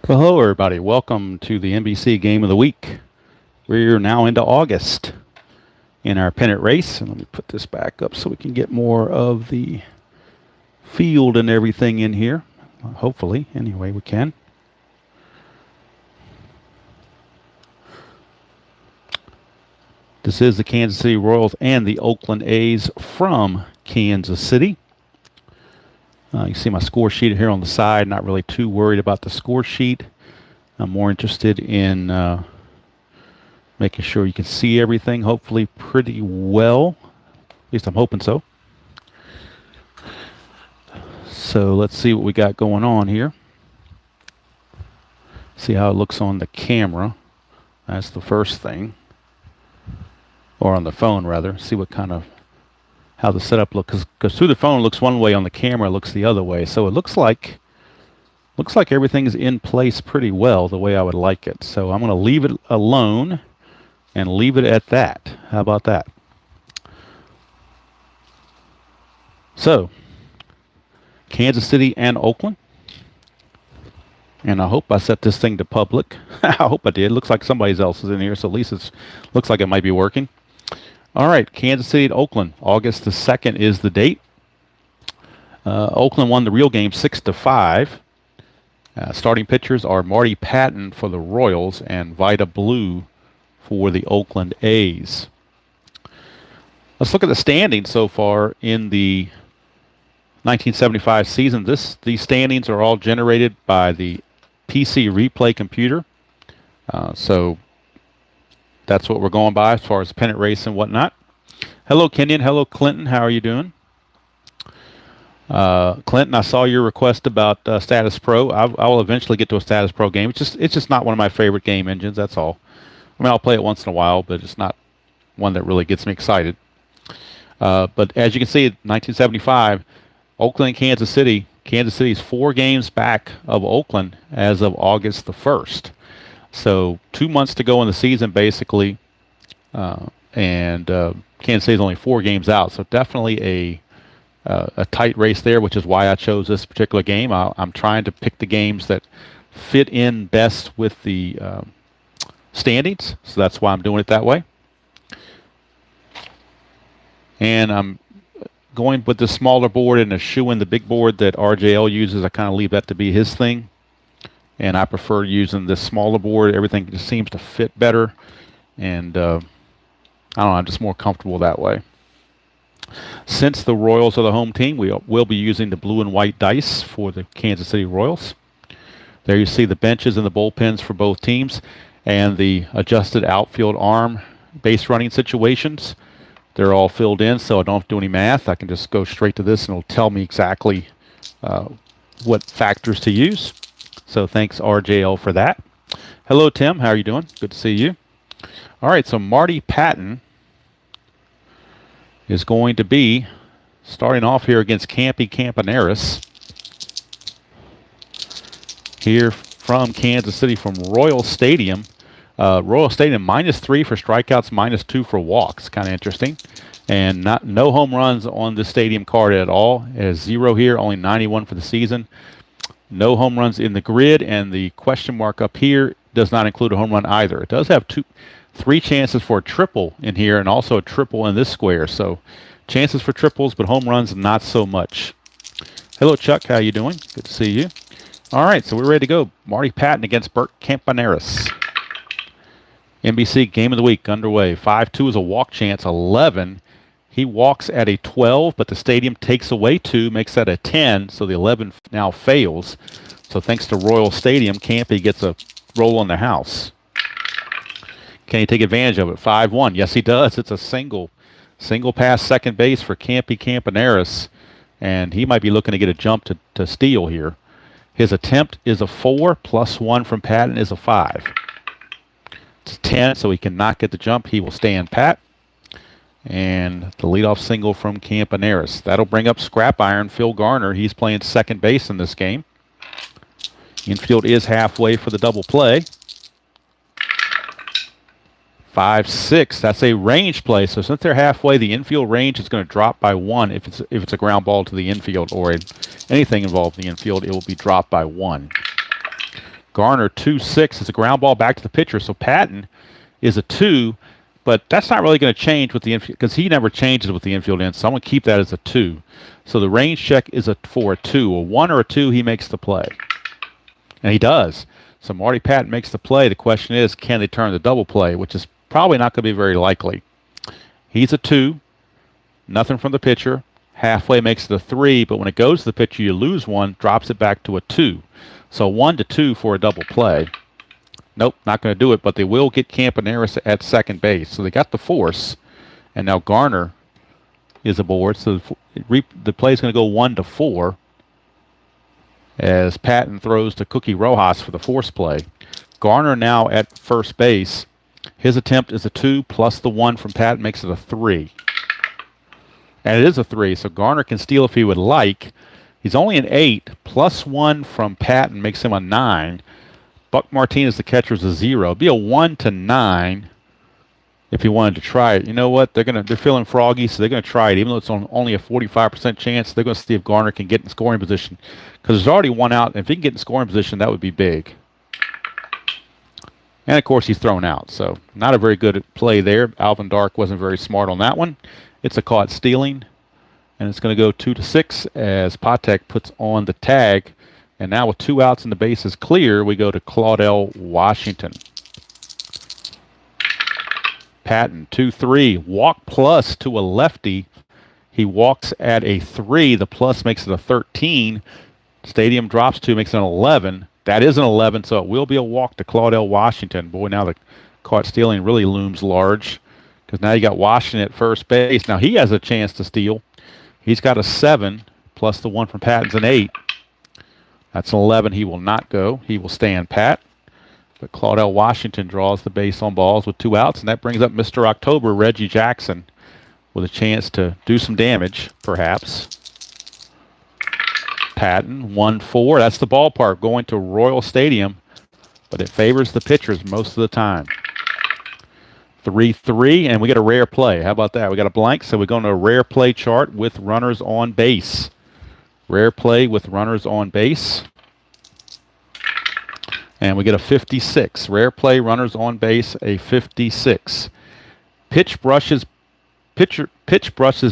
Well, hello, everybody. Welcome to the NBC Game of the Week. We're now into August in our pennant race. And let me put this back up so we can get more of the field and everything in here. Hopefully, anyway, we can. This is the Kansas City Royals and the Oakland A's from Kansas City. You see my score sheet here on the side. Not really too worried about the score sheet. I'm more interested in making sure you can see everything, hopefully pretty well. At least I'm hoping so. So let's see what we got going on here. See how it looks on the camera. That's the first thing. Or on the phone, rather. See what kind of how the setup looks, because through the phone it looks one way, on the camera it looks the other way. So it looks like everything's in place pretty well the way I would like it. So I'm going to leave it alone and leave it at that. How about that? So Kansas City and Oakland. And I hope I set this thing to public. I hope I did. Looks like somebody else is in here, so at least it looks like it might be working. All right, Kansas City at Oakland. August the 2nd is the date. Oakland won the real game 6-5. Starting pitchers are Marty Patton for the Royals and Vida Blue for the Oakland A's. Let's look at the standings so far in the 1975 season. These standings are all generated by the PC replay computer. So that's what we're going by as far as pennant race and whatnot. Hello, Kenyon. Hello, Clinton. How are you doing? Clinton, I saw your request about Status Pro. I will eventually get to a Status Pro game. It's just not one of my favorite game engines. That's all. I mean, I'll play it once in a while, but it's not one that really gets me excited. But as you can see, 1975, Oakland and Kansas City. Kansas City's 4 games back of Oakland as of August the 1st. So 2 months to go in the season, basically, and Kansas City's only 4 games out. So definitely a tight race there, which is why I chose this particular game. I'm trying to pick the games that fit in best with the standings, so that's why I'm doing it that way. And I'm going with the smaller board and eschewing the big board that RJL uses. I kind of leave that to be his thing. And I prefer using this smaller board. Everything just seems to fit better. And I don't know, I'm just more comfortable that way. Since the Royals are the home team, we will be using the blue and white dice for the Kansas City Royals. There you see the benches and the bullpens for both teams and the adjusted outfield arm base running situations. They're all filled in, so I don't have to do any math. I can just go straight to this and it'll tell me exactly what factors to use. So thanks, RJL, for that. Hello, Tim. How are you doing? Good to see you. All right, so Marty Patton is going to be starting off here against Campy Campaneris here from Kansas City from Royal Stadium. Royal Stadium -3 for strikeouts, -2 for walks. Kind of interesting. And no home runs on the stadium card at all. It has 0 here, only 91 for the season. No home runs in the grid, and the question mark up here does not include a home run either. It does have 3 chances for a triple in here, and also a triple in this square. So chances for triples, but home runs not so much. Hello, Chuck. How you doing? Good to see you. All right, so we're ready to go. Marty Patton against Bert Campaneris. NBC Game of the Week underway. 5-2 is a walk chance. 11. He walks at a 12, but the stadium takes away 2, makes that a 10, so the 11 now fails. So thanks to Royal Stadium, Campy gets a roll on the house. Can he take advantage of it? 5-1. Yes, he does. It's a single pass second base for Campy Campaneris, and he might be looking to get a jump to steal here. His attempt is a 4, +1 from Patton is a 5. It's 10, so he cannot get the jump. He will stand pat. And the leadoff single from Campaneris. That'll bring up scrap iron Phil Garner. He's playing second base in this game. Infield is halfway for the double play. 5-6. That's a range play. So since they're halfway, the infield range is going to drop by 1 if it's a ground ball to the infield or anything involved in the infield. It will be dropped by 1. Garner 2-6 is a ground ball back to the pitcher. So Patton is a 2, but that's not really going to change with the infield because he never changes with the infield in. So I'm going to keep that as a 2. So the range check is for a 2. A 1 or a 2, he makes the play. And he does. So Marty Patton makes the play. The question is, can they turn the double play, which is probably not going to be very likely. He's a 2. Nothing from the pitcher. Halfway makes it a 3, but when it goes to the pitcher, you lose 1, drops it back to a 2. So 1-2 for a double play. Nope, not going to do it, but they will get Campaneris at second base. So they got the force, and now Garner is aboard. So the play is going to go 1-4 as Patton throws to Cookie Rojas for the force play. Garner now at first base. His attempt is a 2 plus the 1 from Patton makes it a 3. And it is a 3, so Garner can steal if he would like. He's only an 8. Plus 1 from Patton makes him a 9. Buck Martinez, the catcher, is a 0. It'd be a 1-9 if he wanted to try it. You know what? They're feeling froggy, so they're going to try it. Even though it's only a 45% chance, they're going to see if Garner can get in scoring position. Because there's already 1 out, and if he can get in scoring position, that would be big. And, of course, he's thrown out. So not a very good play there. Alvin Dark wasn't very smart on that one. It's a caught stealing. And it's going to go 2-6 as Patek puts on the tag. And now with 2 outs and the base is clear, we go to Claudell Washington. Patton, 2-3. Walk plus to a lefty. He walks at a 3. The plus makes it a 13. Stadium drops 2, makes it an 11. That is an 11, so it will be a walk to Claudell Washington. Boy, now the caught stealing really looms large because now you got Washington at first base. Now he has a chance to steal. He's got a 7 plus the 1 from Patton's an 8. That's an 11. He will not go. He will stand pat. But Claudell Washington draws the base on balls with 2 outs, and that brings up Mr. October, Reggie Jackson, with a chance to do some damage, perhaps. Patton, 1-4. That's the ballpark going to Royal Stadium, but it favors the pitchers most of the time. 3-3, and we get a rare play. How about that? We got a blank, so we go into a rare play chart with runners on base. Rare play with runners on base. And we get a 56. Rare play, runners on base, a 56. Pitch brushes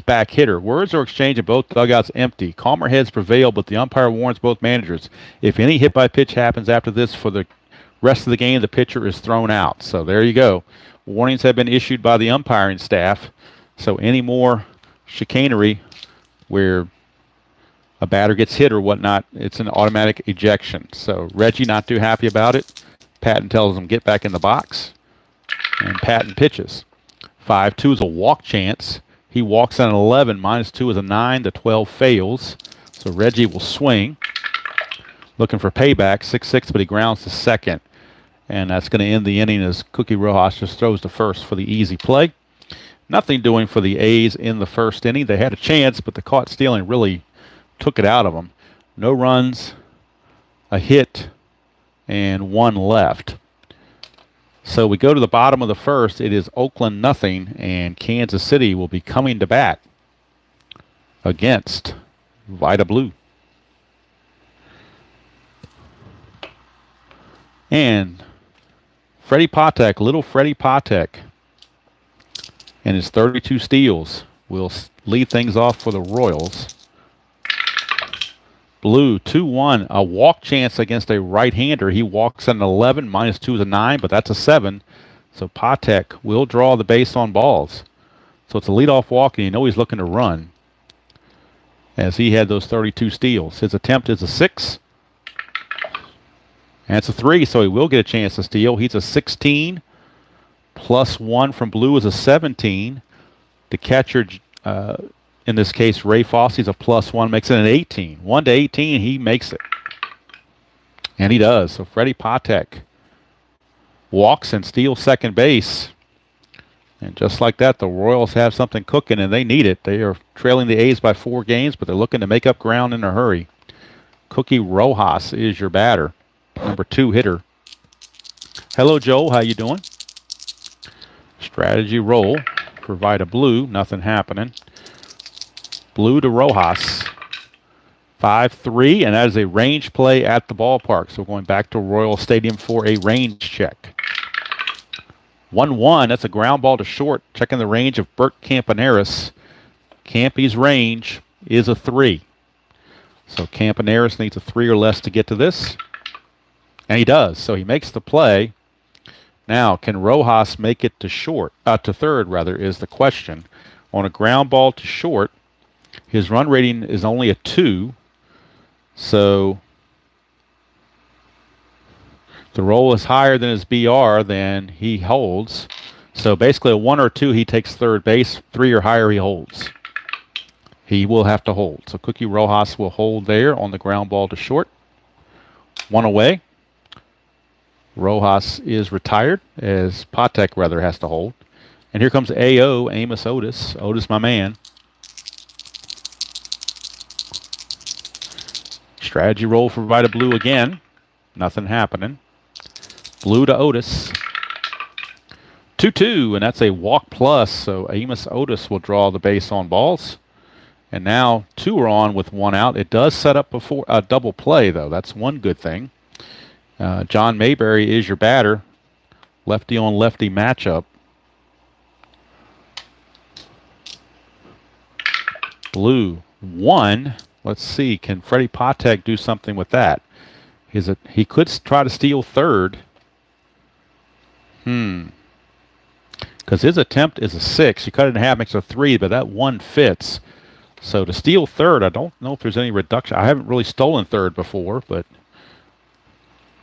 back hitter. Words are exchanged in both dugouts empty. Calmer heads prevail, but the umpire warns both managers. If any hit by pitch happens after this for the rest of the game, the pitcher is thrown out. So there you go. Warnings have been issued by the umpiring staff. So any more chicanery where a batter gets hit or whatnot, it's an automatic ejection. So Reggie not too happy about it. Patton tells him get back in the box. And Patton pitches. 5-2 is a walk chance. He walks on an 11. -2 is a 9. The 12 fails. So Reggie will swing. Looking for payback. 6-6, but he grounds to second. And that's going to end the inning as Cookie Rojas just throws to first for the easy play. Nothing doing for the A's in the first inning. They had a chance, but the caught stealing really took it out of them. No runs, a hit, and 1 left. So we go to the bottom of the first. It is Oakland 0, and Kansas City will be coming to bat against Vida Blue. And Freddie Patek, little Freddie Patek, and his 32 steals will lead things off for the Royals. Blue, 2-1, a walk chance against a right-hander. He walks at an 11, -2 is a 9, but that's a 7. So Patek will draw the base on balls. So it's a leadoff walk, and you know he's looking to run as he had those 32 steals. His attempt is a 6. And it's a 3, so he will get a chance to steal. He's a 16. +1 from Blue is a 17. The catcher, in this case, Ray Fosse's a +1, makes it an 18. 1-18, he makes it. And he does. So Freddie Patek walks and steals second base. And just like that, the Royals have something cooking, and they need it. They are trailing the A's by 4 games, but they're looking to make up ground in a hurry. Cookie Rojas is your batter, number 2 hitter. Hello, Joel. How you doing? Strategy roll for Vida Blue. Nothing happening. Blue to Rojas. 5-3, and that is a range play at the ballpark. So going back to Royal Stadium for a range check. 1-1, that's a ground ball to short. Checking the range of Bert Campaneris. Campy's range is a 3. So Campaneris needs a 3 or less to get to this. And he does. So he makes the play. Now, can Rojas make it to third, is the question. On a ground ball to short, his run rating is only a 2. So the roll is higher than his BR, then he holds. So basically a 1 or 2, he takes third base. 3 or higher, he holds. He will have to hold. So Cookie Rojas will hold there on the ground ball to short. 1 away. Rojas is retired, as Patek has to hold. And here comes AO, Amos Otis. Otis, my man. Strategy roll for Vita Blue again. Nothing happening. Blue to Otis. 2-2, and that's a walk plus. So Amos Otis will draw the base on balls. And now 2 are on with 1 out. It does set up before a double play, though. That's one good thing. John Mayberry is your batter. Lefty on lefty matchup. Blue 1. Let's see. Can Freddie Patek do something with that? He could try to steal third. Because his attempt is a 6. You cut it in half, makes a 3, but that 1 fits. So to steal third, I don't know if there's any reduction. I haven't really stolen third before, but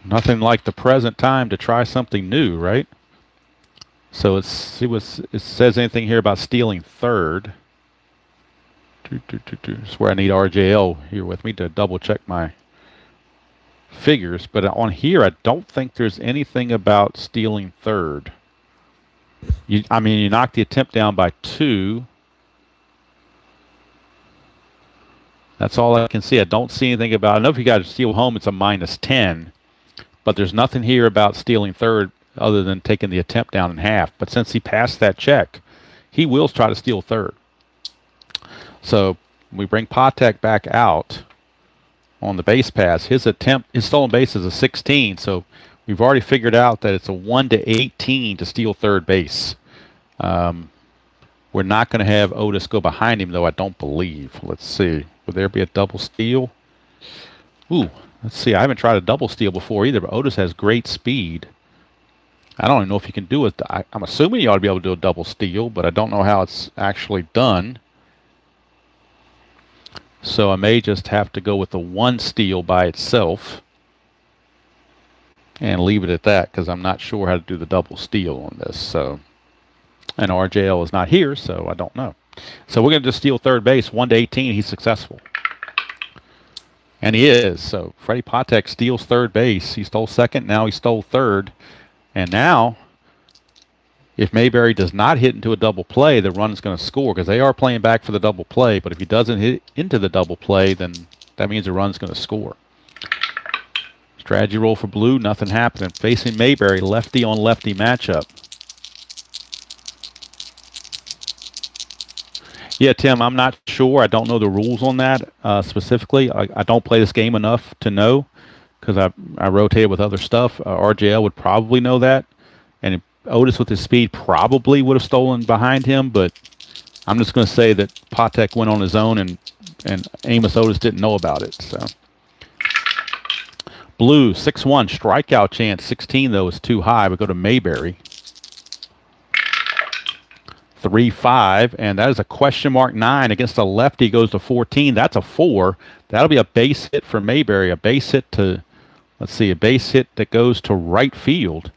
nothing like the present time to try something new, right? So let's see what it says anything here about stealing third. That's where I need RJL here with me to double check my figures. But on here, I don't think there's anything about stealing third. You knock the attempt down by 2. That's all I can see. I don't see anything about. I know if you got to steal home, it's a -10. But there's nothing here about stealing third other than taking the attempt down in half. But since he passed that check, he will try to steal third. So we bring Patek back out on the base pass. His stolen base is a 16. So we've already figured out that it's a 1-18 to steal third base. We're not going to have Otis go behind him, though, I don't believe. Let's see. Would there be a double steal? Ooh, let's see. I haven't tried a double steal before either, but Otis has great speed. I don't even know if you can do it. I'm assuming you ought to be able to do a double steal, but I don't know how it's actually done. So I may just have to go with the 1 steal by itself and leave it at that, because I'm not sure how to do the double steal on this. So, and RJL is not here, so I don't know. So we're going to just steal third base. 1-18, he's successful. And he is. So Freddie Patek steals third base. He stole second, now he stole third. And now, if Mayberry does not hit into a double play, the run is going to score, because they are playing back for the double play. But if he doesn't hit into the double play, then that means the run's going to score. Strategy roll for Blue, nothing happening. Facing Mayberry, lefty on lefty matchup. Yeah, Tim, I'm not sure. I don't know the rules on that specifically. I don't play this game enough to know, because I rotate with other stuff. RJL would probably know that. And Otis, with his speed, probably would have stolen behind him. But I'm just going to say that Patek went on his own, and Amos Otis didn't know about it. So Blue, 6-1, strikeout chance. 16, though, is too high. We go to Mayberry. 3-5, and that is a question mark 9 against a lefty. Goes to 14. That's a 4. That'll be a base hit for Mayberry. A base hit to, let's see, a base hit that goes to right field.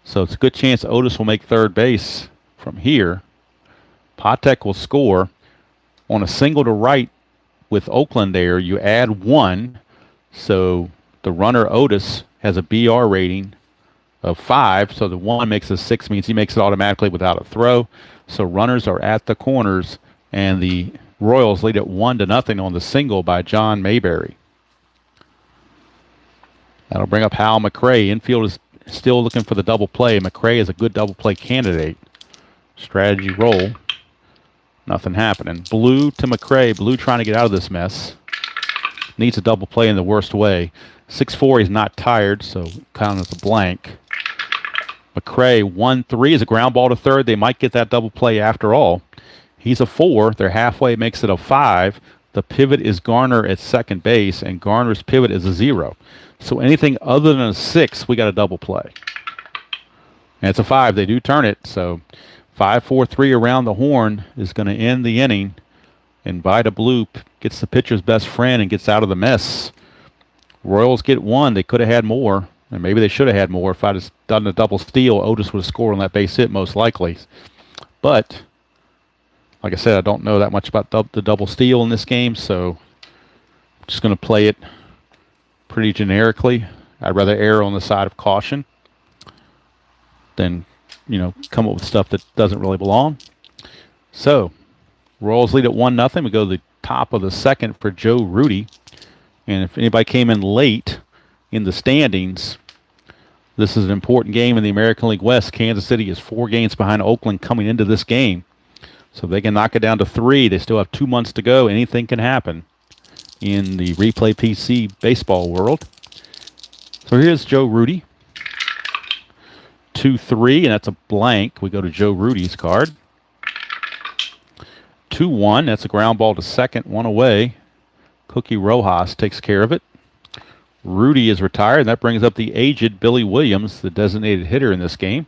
So it's a good chance Otis will make third base from here. Patek will score on a single to right with Oakland there. You add 1, so the runner Otis has a BR rating of 5, so the 1 makes a 6, means he makes it automatically without a throw. So runners are at the corners, and the Royals lead at 1-0 on the single by John Mayberry. That'll bring up Hal McRae. Infield is still looking for the double play. McRae is a good double play candidate. Strategy roll. Nothing happening. Blue to McRae. Blue trying to get out of this mess. needs a double play in the worst way. 6-4, he's not tired, so count as a blank. McRae, 1-3 is a ground ball to third. They might get that double play after all. He's a 4. They're halfway, makes it a 5. The pivot is Garner at second base, and Garner's pivot is a 0. So anything other than a 6, we got a double play. And it's a 5. They do turn it, so 5-4-3 around the horn is going to end the inning. And Vida Blue gets the pitcher's best friend and gets out of the mess. Royals get 1. They could have had more, and maybe they should have had more. If I'd have done a double steal, Otis would have scored on that base hit most likely. But like I said, I don't know that much about the double steal in this game, so I'm just going to play it pretty generically. I'd rather err on the side of caution than, come up with stuff that doesn't really belong. So, Royals lead at 1-0. We go to the top of the second for Joe Rudy. And if anybody came in late in the standings, this is an important game in the American League West. Kansas City is 4 games behind Oakland coming into this game. So if they can knock it down to 3, they still have 2 months to go. Anything can happen in the replay PC baseball world. So here's Joe Rudy. 2-3, and that's a blank. We go to Joe Rudy's card. 2-1, that's a ground ball to second, 1 away. Cookie Rojas takes care of it. Rudy is retired, and that brings up the aged Billy Williams, the designated hitter in this game.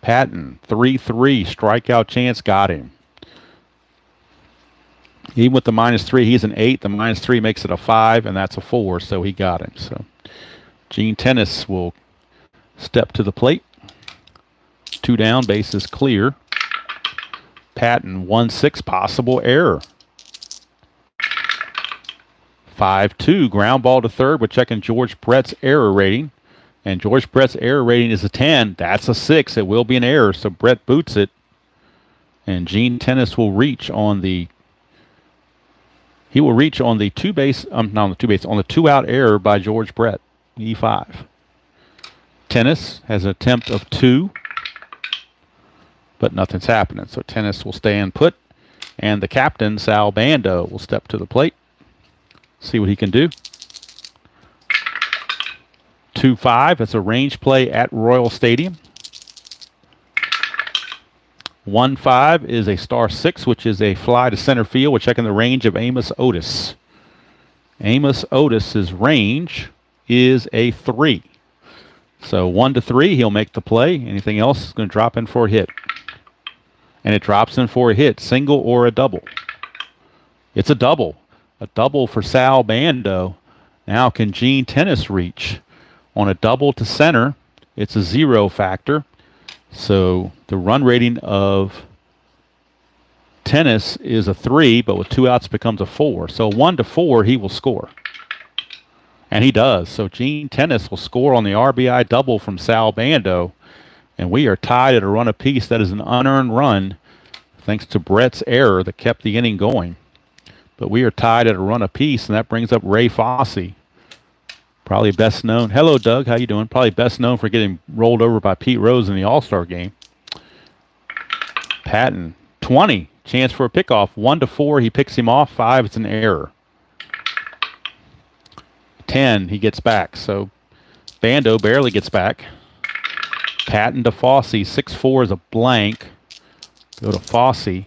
Patton, 3-3, strikeout chance, got him. Even with the -3, he's an 8. The -3 makes it a 5, and that's a 4, so he got him. So Gene Tennis will step to the plate. 2 down, base is clear. Patton, 1-6, possible error. 5-2, ground ball to third. We're checking George Brett's error rating. And George Brett's error rating is a 10. That's a 6. It will be an error, so Brett boots it. And Gene Tennis will reach on the... He will reach on the not on the two-base, on the 2-out error by George Brett, E5. Tennis has an attempt of 2, but nothing's happening. So Tennis will stand put, and the captain, Sal Bando, will step to the plate. See what he can do. 2-5. That's a range play at Royal Stadium. 1-5 is a star 6, which is a fly to center field. We're checking the range of Amos Otis. Amos Otis's range is a 3. So 1-3, he'll make the play. Anything else is going to drop in for a hit. And it drops in for a hit, single or a double. It's a double. A double for Sal Bando. Now can Gene Tennis reach? On a double to center, it's a 0 factor. So the run rating of Tennis is a 3, but with 2 outs becomes a 4. So 1-4, he will score. And he does. So Gene Tennis will score on the RBI double from Sal Bando. And we are tied at a run apiece. That is an unearned run, thanks to Brett's error that kept the inning going. But we are tied at a run apiece, and that brings up Ray Fosse. Probably best known. Hello, Doug. How you doing? Probably best known for getting rolled over by Pete Rose in the All-Star game. Patton, 20. Chance for a pickoff. 1-4. He picks him off. 5. It's an error. 10. He gets back. So Bando barely gets back. Patton to Fosse. 6-4 is a blank. Go to Fosse.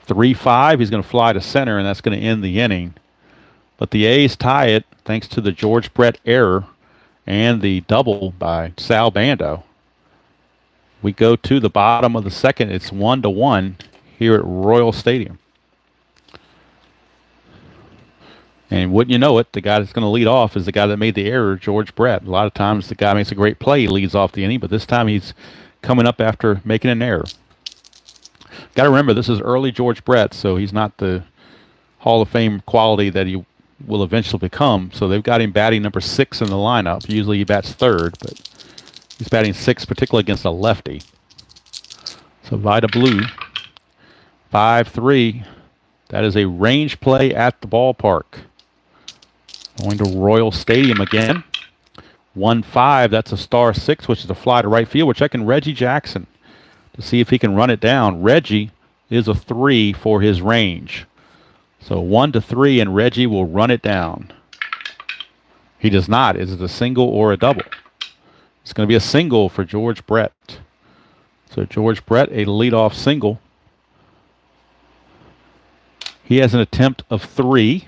3-5. He's going to fly to center, and that's going to end the inning. But the A's tie it thanks to the George Brett error and the double by Sal Bando. We go to the bottom of the second. It's 1-1 here at Royal Stadium. And wouldn't you know it, the guy that's going to lead off is the guy that made the error, George Brett. A lot of times the guy makes a great play, he leads off the inning, but this time he's coming up after making an error. Got to remember, this is early George Brett, so he's not the Hall of Fame quality that he will eventually become. So they've got him batting number 6 in the lineup. Usually he bats 3rd, but he's batting 6, particularly against a lefty. So Vida Blue, 5-3. That is a range play at the ballpark. Going to Royal Stadium again. 1-5, that's a star 6, which is a fly to right field. We're checking Reggie Jackson to see if he can run it down. Reggie is a 3 for his range. So 1-3, and Reggie will run it down. He does not. Is it a single or a double? It's going to be a single for George Brett. So George Brett, a leadoff single. He has an attempt of 3,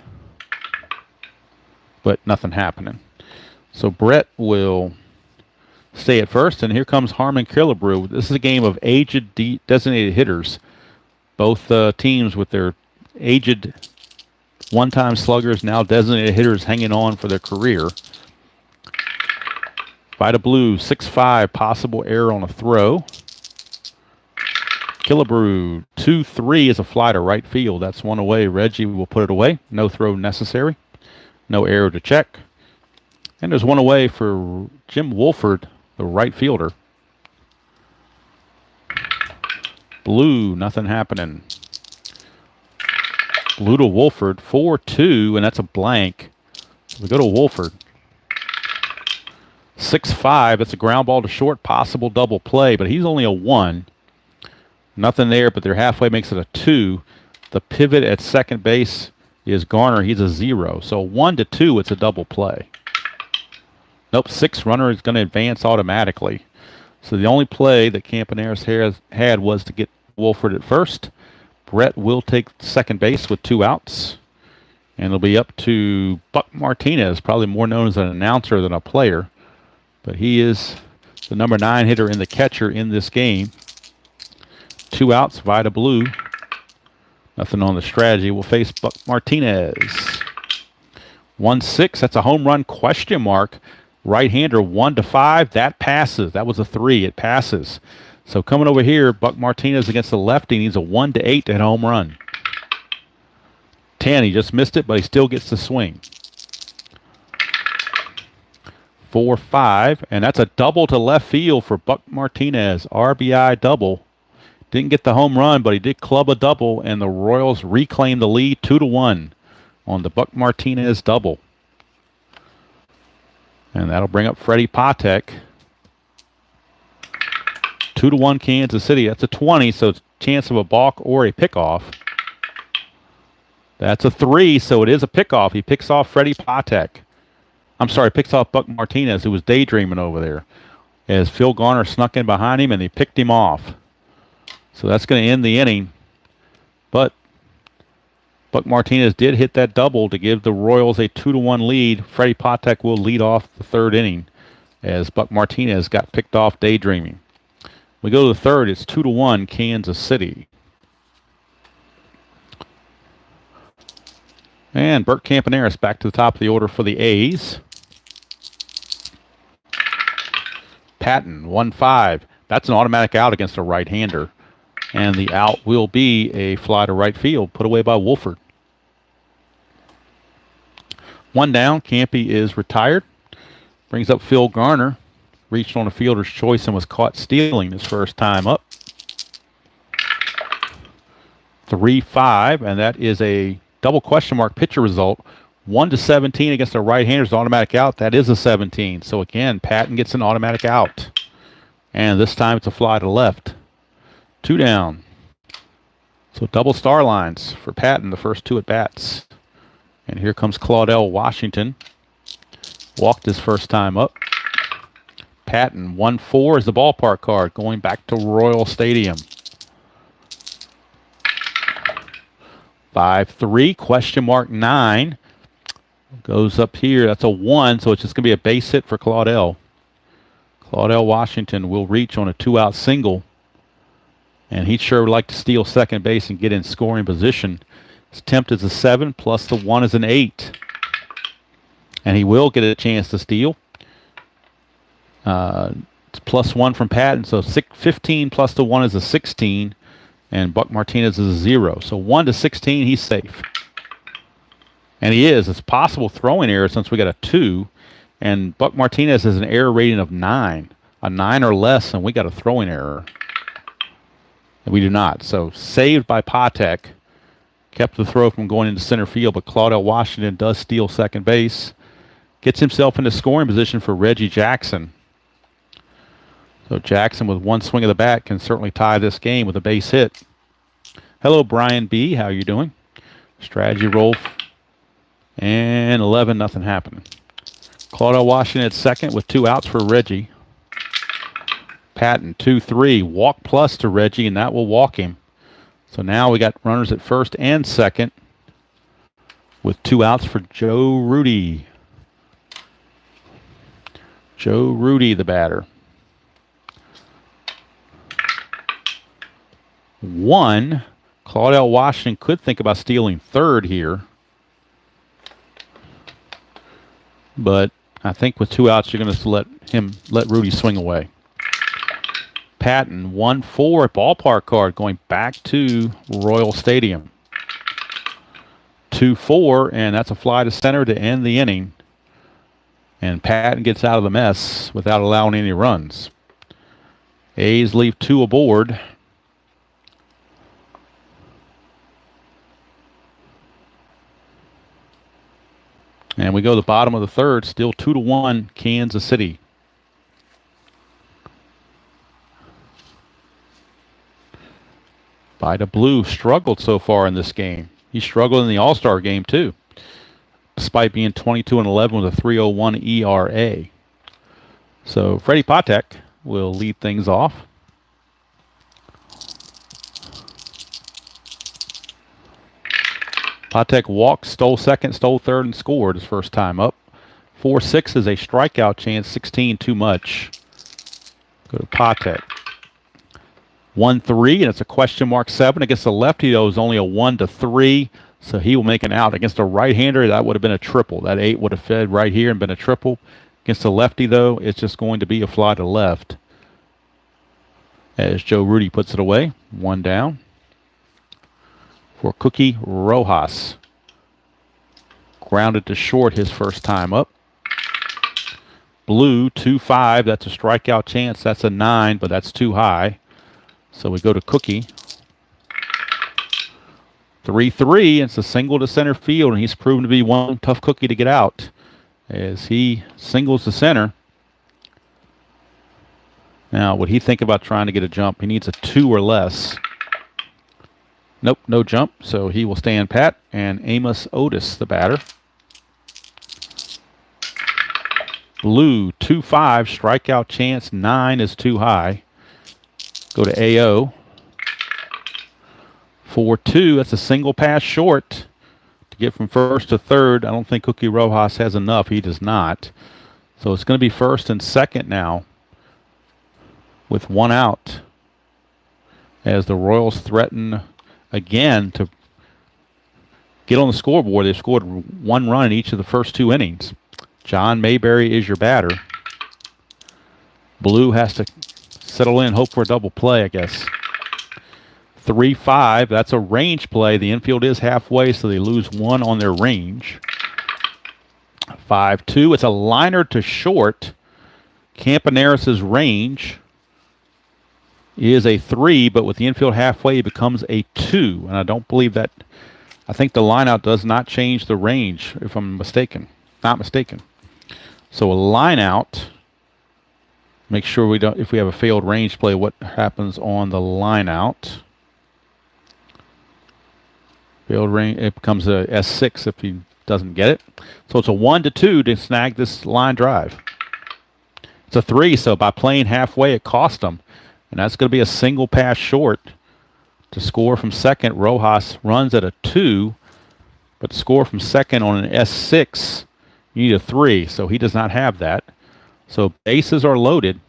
but nothing happening. So Brett will stay at first, and here comes Harmon Killebrew. This is a game of aged designated hitters. Both teams with their aged one-time sluggers, now designated hitters, hanging on for their career. Vida Blue, 6-5, possible error on a throw. Killebrew, 2-3 is a fly to right field. That's one away. Reggie will put it away. No throw necessary. No error to check. And there's one away for Jim Wolford, the right fielder. Blue, nothing happening. Blue to Wolford, 4-2, and that's a blank. So we go to Wolford. 6-5, that's a ground ball to short, possible double play, but he's only a 1. Nothing there, but they're halfway, makes it a 2. The pivot at second base is Garner. He's a 0. So 1-2, it's a double play. Nope, 6 runner is going to advance automatically. So the only play that Campaneris had was to get Wolford at first. Brett will take second base with 2 outs. And it'll be up to Buck Martinez, probably more known as an announcer than a player. But he is the number 9 hitter and the catcher in this game. 2 outs, Vida Blue. Nothing on the strategy. We'll face Buck Martinez. 1-6, that's a home run question mark. Right-hander, 1-5, that passes. That was a 3, it passes. So coming over here, Buck Martinez against the lefty needs a 1-8 to hit a home run. 10, he just missed it, but he still gets the swing. 4-5, and that's a double to left field for Buck Martinez. RBI double. Didn't get the home run, but he did club a double, and the Royals reclaim the lead 2-1 on the Buck Martinez double. And that'll bring up Freddie Patek. 2-1 Kansas City. That's a 20, so it's a chance of a balk or a pickoff. That's a 3, so it is a pickoff. He picks off Freddie Patek. I'm sorry, picks off Buck Martinez, who was daydreaming over there. As Phil Garner snuck in behind him, and he picked him off. So that's going to end the inning. But Buck Martinez did hit that double to give the Royals a 2-1 lead. Freddie Patek will lead off the third inning as Buck Martinez got picked off daydreaming. We go to the third. It's 2-1 Kansas City. And Bert Campaneris back to the top of the order for the A's. Patton, 1-5. That's an automatic out against a right-hander. And the out will be a fly to right field, put away by Wolford. 1 down. Campy is retired. Brings up Phil Garner. Reached on a fielder's choice and was caught stealing his first time up. 3-5, and that is a double question mark pitcher result. 1-17 against a right-hander's automatic out. That is a 17. So again, Patton gets an automatic out. And this time it's a fly to left. 2 down. So double star lines for Patton, the first 2 at bats. And here comes Claudell Washington. Walked his first time up. Patton, 1-4 is the ballpark card, going back to Royal Stadium. 5-3, question mark 9. Goes up here, that's a 1, so it's just going to be a base hit for Claudell. Claudell Washington will reach on a 2-out single. And he'd sure like to steal second base and get in scoring position. His attempt is a 7, plus the 1 is an 8. And he will get a chance to steal. It's plus 1 from Patton, so 15 plus the 1 is a 16. And Buck Martinez is a 0. So 1-16, he's safe. And he is. It's possible throwing error since we got a 2. And Buck Martinez has an error rating of 9. A 9 or less, and we got a throwing error. And we do not. So saved by Patek. Kept the throw from going into center field, but Claudell Washington does steal second base. Gets himself into scoring position for Reggie Jackson. So Jackson, with one swing of the bat, can certainly tie this game with a base hit. Hello, Brian B. How you doing? Strategy roll. And 11, nothing happening. Claudio Washington at second with 2 outs for Reggie. Patton, 2-3. Walk plus to Reggie, and that will walk him. So now we got runners at first and second with 2 outs for Joe Rudy. Joe Rudy, the batter. 1. Claudio Washington could think about stealing third here. But I think with 2 outs, you're going to let Rudy swing away. Patton, 1-4 ballpark card going back to Royal Stadium. 2-4, and that's a fly to center to end the inning. And Patton gets out of the mess without allowing any runs. A's leave 2 aboard. And we go to the bottom of the third, still 2-1 Kansas City. Vida Blue struggled so far in this game. He struggled in the All-Star game too, despite being 22-11 with a 3.01 ERA. So Freddie Patek will lead things off. Patek walked, stole second, stole third, and scored his first time up. 4-6 is a strikeout chance, 16 too much. Go to Patek. 1-3, and it's a question mark 7. Against the lefty, though, is only a 1-3, so he will make an out. Against a right-hander, that would have been a triple. That 8 would have fed right here and been a triple. Against the lefty, though, it's just going to be a fly to left. As Joe Rudy puts it away, 1 down. For Cookie Rojas. Grounded to short his first time up. Blue, 2-5. That's a strikeout chance. That's a 9, but that's too high. So we go to Cookie. 3-3. It's a single to center field, and he's proven to be one tough cookie to get out as he singles to center. Now, would he think about trying to get a jump? He needs a 2 or less. Nope, no jump, so he will stand pat. And Amos Otis, the batter. Blue, 2-5, strikeout chance, 9 is too high. Go to AO. 4-2, that's a single pass short to get from first to third. I don't think Cookie Rojas has enough. He does not. So it's going to be first and second now with 1 out as the Royals threaten again to get on the scoreboard. They've scored 1 run in each of the first 2 innings. John Mayberry is your batter. Blue has to settle in, hope for a double play, I guess. 3-5, that's a range play. The infield is halfway, so they lose 1 on their range. 5-2, it's a liner to short. Campaneris' range is a 3, but with the infield halfway, it becomes a 2. And I don't believe that. I think the lineout does not change the range, if I'm mistaken. Not mistaken. So a lineout. Make sure we don't. If we have a failed range play, what happens on the lineout? Failed range. It becomes a S6 if he doesn't get it. So it's a 1-2 to snag this line drive. It's a 3, so by playing halfway, it cost them. And that's going to be a single pass short to score from second. Rojas runs at a 2, but to score from second on an S6, you need a 3, so he does not have that. So bases are loaded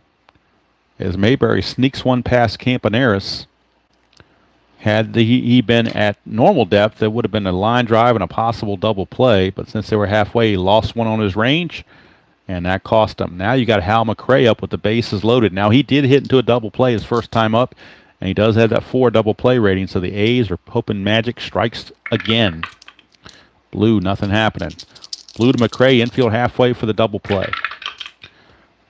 as Mayberry sneaks one past Campaneris. Had he been at normal depth, it would have been a line drive and a possible double play, but since they were halfway, he lost 1 on his range, and that cost him. Now you got Hal McRae up with the bases loaded. Now he did hit into a double play his first time up, and he does have that 4 double play rating, so the A's are hoping Magic strikes again. Blue, nothing happening. Blue to McRae, infield halfway for the double play.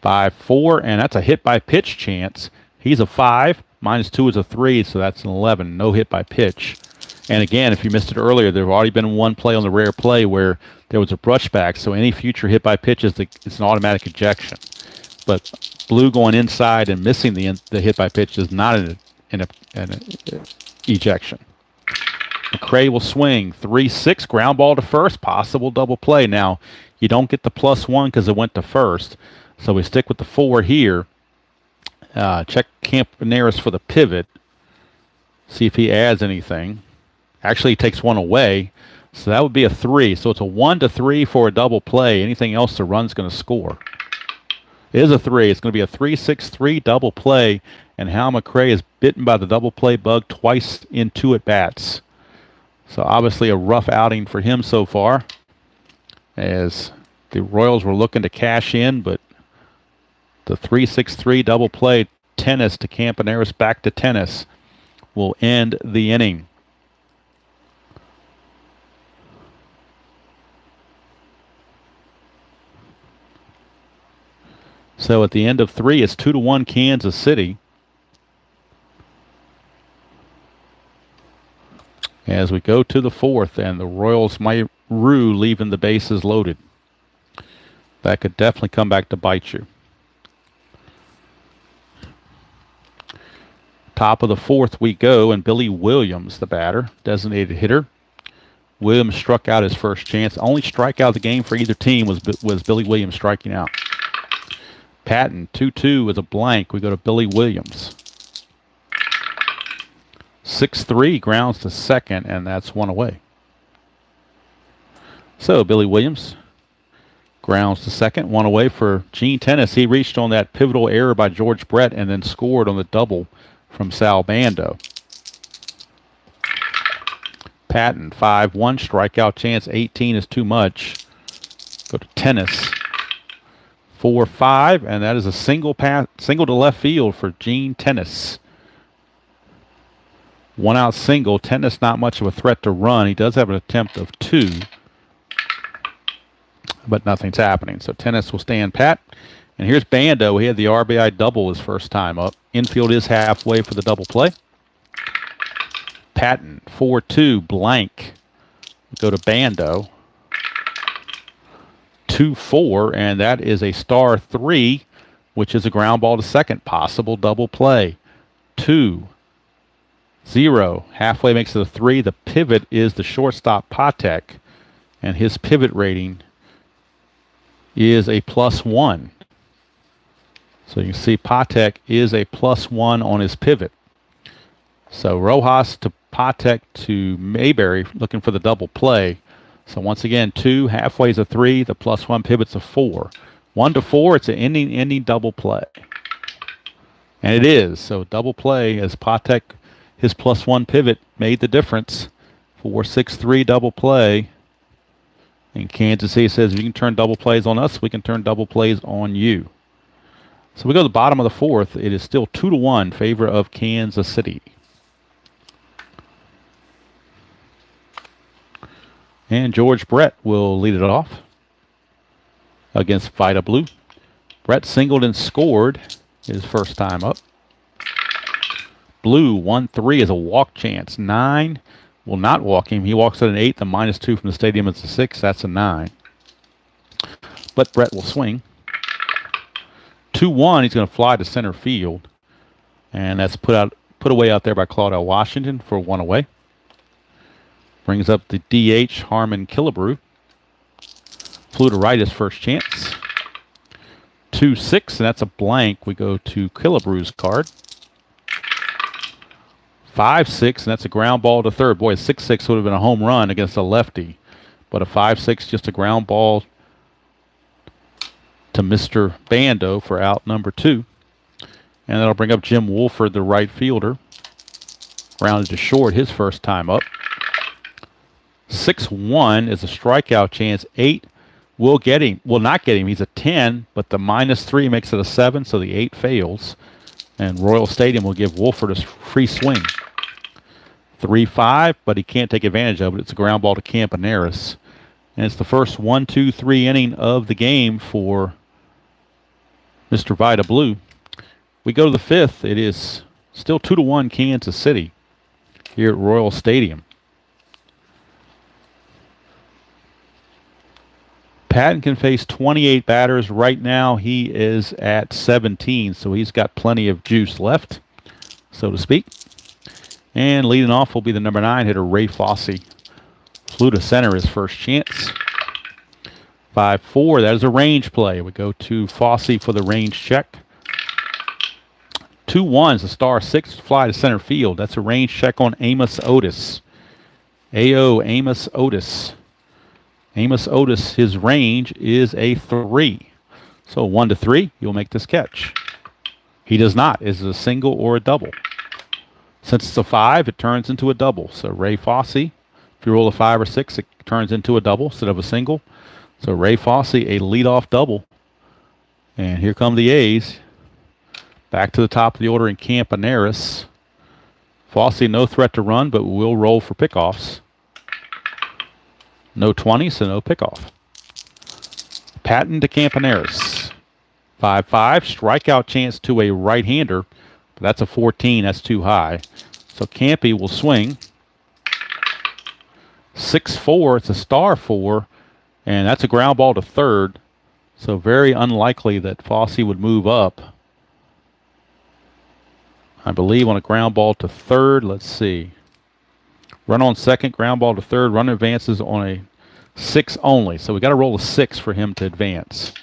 5-4, and that's a hit by pitch chance. He's a 5, -2 is a 3, so that's an 11. No hit by pitch. And again, if you missed it earlier, there have already been 1 play on the rare play where there was a brushback, so any future hit by pitch is it's an automatic ejection. But Blue going inside and missing the hit by pitch is not an ejection. McRae will swing. 3-6, ground ball to first, possible double play. Now, you don't get the +1 because it went to first, so we stick with the 4 here. Check Campaneris for the pivot. See if he adds anything. Actually, he takes one away, so that would be a 3. So it's a 1-3 for a double play. Anything else, the run's going to score. It is a 3. It's going to be a 3-6-3 double play, and Hal McRae is bitten by the double play bug twice in 2 at-bats. So obviously a rough outing for him so far, as the Royals were looking to cash in, but the 3-6-3 double play, tennis to Campaneris, back to tennis, will end the inning. So at the end of 3, it's 2-1 Kansas City. As we go to the 4th, and the Royals might rue leaving the bases loaded. That could definitely come back to bite you. Top of the 4th we go, and Billy Williams, the batter, designated hitter. Williams struck out his first chance. Only strikeout of the game for either team was Billy Williams striking out. Patton, 2-2 with a blank. We go to Billy Williams. 6-3, grounds to second, and that's 1 away. So Billy Williams grounds to second, 1 away for Gene Tennis. He reached on that pivotal error by George Brett and then scored on the double from Sal Bando. Patton, 5-1, strikeout chance, 18 is too much. Go to Tennis. 4-5, and that is a single to left field for Gene Tennis. 1 out single. Tennis not much of a threat to run. He does have an attempt of 2, but nothing's happening. So Tennis will stand pat. And here's Bando. He had the RBI double his first time up. Infield is halfway for the double play. Patton, 4-2, blank. Go to Bando. 2-4, and that is a star 3, which is a ground ball to second. Possible double play. 2-0. Halfway makes it a 3. The pivot is the shortstop Patek, and his pivot rating is a +1. So you can see Patek is a +1 on his pivot. So Rojas to Patek to Mayberry looking for the double play. So once again, 2, halfway is a 3, the +1 pivot's a 4. 1-4, it's an ending double play. And it is. So double play as Patek, his +1 pivot made the difference. 4-6-3 double play. And Kansas City says, if you can turn double plays on us, we can turn double plays on you. So we go to the bottom of the 4th. It is still 2-1 favor of Kansas City. And George Brett will lead it off against Vida Blue. Brett singled and scored his first time up. Blue, 1-3 is a walk chance. 9 will not walk him. He walks at an 8. The -2 from the stadium is a 6. That's a 9. But Brett will swing. 2-1, he's going to fly to center field. And that's put away out there by Claudel Washington for 1 away. Brings up the DH, Harmon Killebrew. Flew to right his first chance. 2-6, and that's a blank. We go to Killebrew's card. 5-6, and that's a ground ball to third. Boy, a 6-6 would have been a home run against a lefty. But a 5-6, just a ground ball to Mr. Bando for out number 2. And that'll bring up Jim Wolford, the right fielder. Rounded to short his first time up. 6-1 is a strikeout chance. 8 will get him. Will not get him. He's a 10, but the -3 makes it a 7, so the 8 fails. And Royal Stadium will give Wolford a free swing. 3-5, but he can't take advantage of it. It's a ground ball to Campaneris. And it's the first 1-2-3 inning of the game for Mr. Vida Blue. We go to the 5th. It is still 2-1 Kansas City here at Royal Stadium. Patton can face 28 batters. Right now he is at 17, so he's got plenty of juice left, so to speak. And leading off will be the number 9 hitter, Ray Fosse. Flew to center his first chance. 5-4, that is a range play. We go to Fosse for the range check. 2-1's a star 6 fly to center field. That's a range check on Amos Otis. A.O. Amos Otis. Amos Otis, his range is a 3. So 1-3, you'll make this catch. He does not. Is it a single or a double? Since it's a 5, it turns into a double. So Ray Fosse, if you roll a 5 or 6, it turns into a double instead of a single. So Ray Fosse, a leadoff double. And here come the A's. Back to the top of the order in Campaneris. Fosse, no threat to run, but will roll for pickoffs. No 20, so no pickoff. Patton to Campaneris. 5-5, strikeout chance to a right-hander. But that's a 14, that's too high. So Campy will swing. 6-4, it's a star 4. And that's a ground ball to third. So very unlikely that Fosse would move up. I believe on a ground ball to third. Let's see. Run on second, ground ball to third. Runner advances on a 6 only. So we got to roll a 6 for him to advance.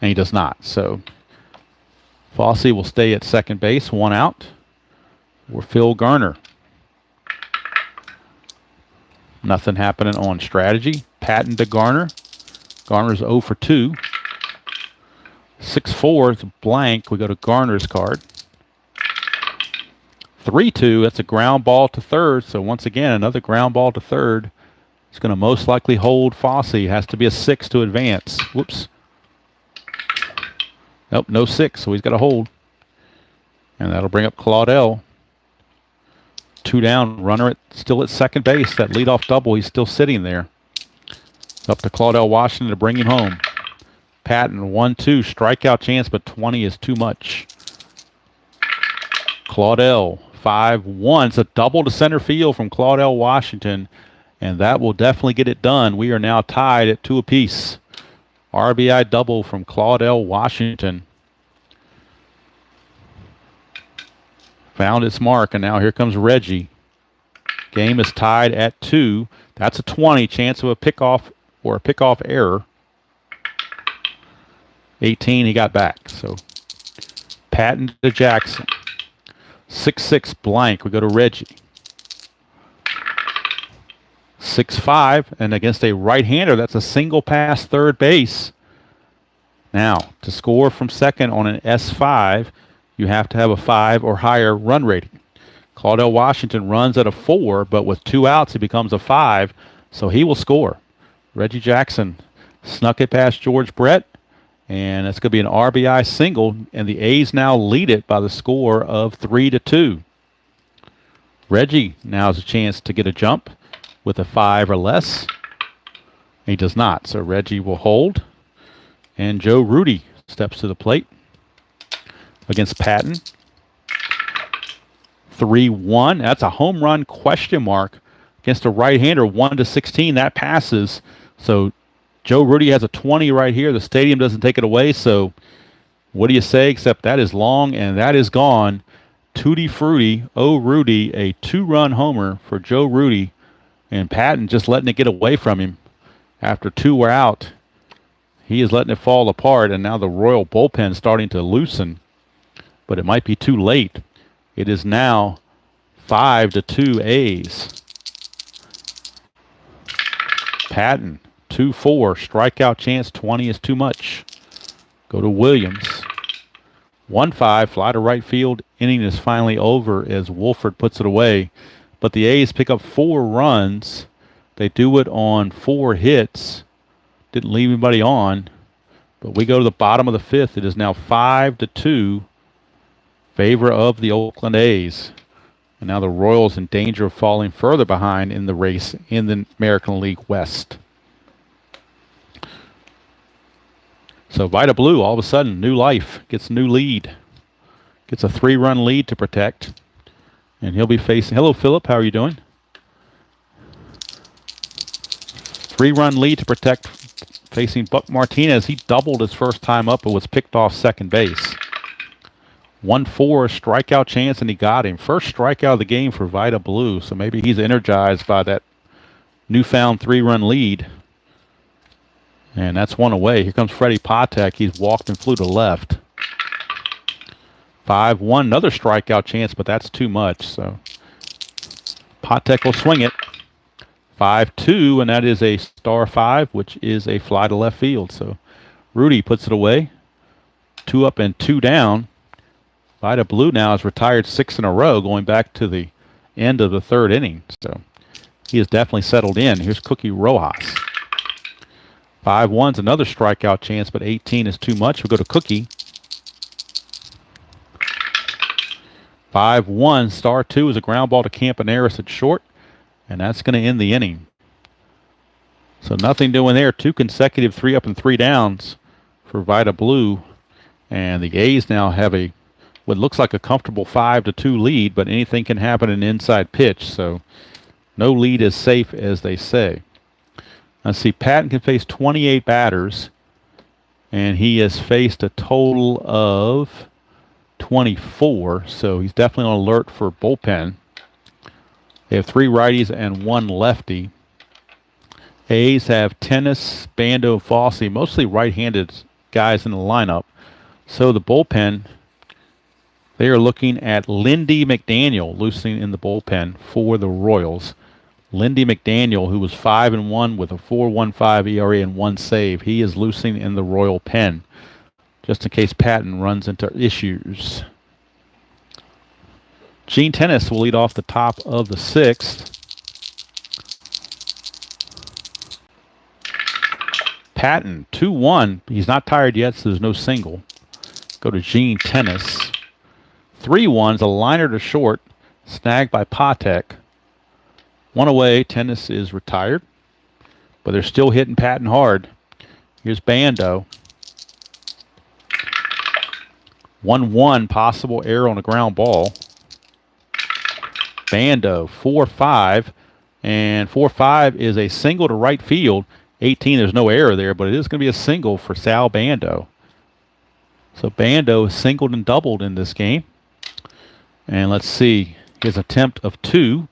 And he does not. So Fosse will stay at second base. 1 out. For Phil Garner. Nothing happening on strategy. Patton to Garner. Garner's 0 for 2. 6-4, it's blank. We go to Garner's card. 3-2, that's a ground ball to third. So once again, another ground ball to third. It's going to most likely hold Fosse. Has to be a 6 to advance. Whoops. Nope, no 6, so he's got to hold. And that'll bring up Claudel. 2 down, runner still at second base. That leadoff double, he's still sitting there. Up to Claudel Washington to bring him home. Patton, 1-2, strikeout chance, but 20 is too much. Claudel, 5-1. It's a double to center field from Claudel Washington, and that will definitely get it done. We are now tied at 2 apiece. RBI double from Claudel Washington. Found its mark, and now here comes Reggie. Game is tied at 2. That's a 20, chance of a pickoff or a pickoff error. 18 he got back. So Patton to Jackson. 6-6 blank. We go to Reggie. 6-5, and against a right-hander, that's a single pass third base. Now, to score from second on an S5, you have to have a 5 or higher run rating. Claudel Washington runs at a 4, but with 2 outs, he becomes a 5, so he will score. Reggie Jackson snuck it past George Brett, and it's going to be an RBI single, and the A's now lead it by the score of 3-2. Reggie now has a chance to get a jump with a 5 or less. He does not, so Reggie will hold, and Joe Rudy steps to the plate against Patton. 3-1. That's a home run question mark against a right-hander. 1-16. That passes. So Joe Rudy has a 20 right here. The stadium doesn't take it away. So what do you say? Except that is long and that is gone. Tutti Frutti. Oh, Rudy. A 2-run homer for Joe Rudy. And Patton just letting it get away from him. After 2 were out, he is letting it fall apart. And now the Royal bullpen starting to loosen. But it might be too late. It is now 5-2 A's. Patton, 2-4. Strikeout chance, 20 is too much. Go to Williams. 1-5, fly to right field. Inning is finally over as Wolford puts it away. But the A's pick up 4 runs. They do it on 4 hits. Didn't leave anybody on. But we go to the bottom of the 5th. It is now 5-2. Favor of the Oakland A's. And now the Royals in danger of falling further behind in the race in the American League West. So Vita Blue, all of a sudden, new life, gets a new lead. Gets a 3-run lead to protect. And he'll be facing, hello Philip, how are you doing? 3-run lead to protect, facing Buck Martinez. He doubled his first time up but was picked off second base. 1-4 strikeout chance, and he got him. First strikeout of the game for Vida Blue, so maybe he's energized by that newfound 3-run lead. And that's one away. Here comes Freddie Patek. He's walked and flew to left. 5-1, another strikeout chance, but that's too much. So Patek will swing it. 5-2, and that is a star 5, which is a fly to left field. So Rudy puts it away. 2 up and 2 down. Vida Blue now has retired 6 in a row, going back to the end of the 3rd inning. So he has definitely settled in. Here's Cookie Rojas. 5-1's another strikeout chance, but 18 is too much. We'll go to Cookie. 5-1, star 2 is a ground ball to Campaneris at short, and that's going to end the inning. So nothing doing there. 2 consecutive 3 up and 3 downs for Vida Blue, and the A's now have what looks like a comfortable 5-2 lead, but anything can happen in an inside pitch, so no lead is safe, as they say. Let's see, Patton can face 28 batters, and he has faced a total of 24, so he's definitely on alert for bullpen. They have 3 righties and 1 lefty. A's have Tennis, Bando, Fossey, mostly right-handed guys in the lineup. So the bullpen, they are looking at Lindy McDaniel loosening in the bullpen for the Royals. Lindy McDaniel, who was 5-1 with a 4.15 ERA and 1 save, he is loosening in the Royal pen, just in case Patton runs into issues. Gene Tennis will lead off the top of the 6th. Patton, 2-1. He's not tired yet, so there's no single. Go to Gene Tennis. 3-1's a liner to short, snagged by Patek. 1 away, Tennis is retired, but they're still hitting Patton hard. Here's Bando. 1-1, possible error on a ground ball. Bando, 4-5, and 4-5 is a single to right field. 18, there's no error there, but it is going to be a single for Sal Bando. So Bando is singled and doubled in this game. And let's see, his attempt of 2,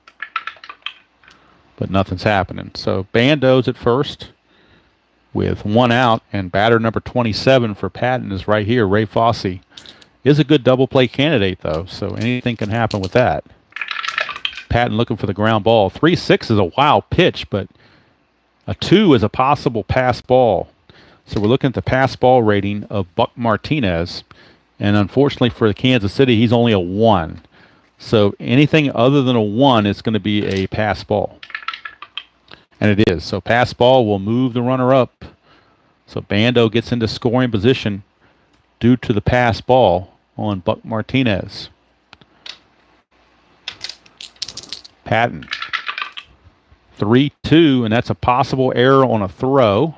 but nothing's happening. So Bando's at first with 1 out, and batter number 27 for Patton is right here. Ray Fossey is a good double play candidate, though, so anything can happen with that. Patton looking for the ground ball. 3-6 is a wild pitch, but a 2 is a possible pass ball. So we're looking at the pass ball rating of Buck Martinez, and unfortunately for Kansas City, he's only a 1. So anything other than a 1 is going to be a pass ball. And it is. So pass ball will move the runner up. So Bando gets into scoring position due to the pass ball on Buck Martinez. Patton. 3-2, and that's a possible error on a throw.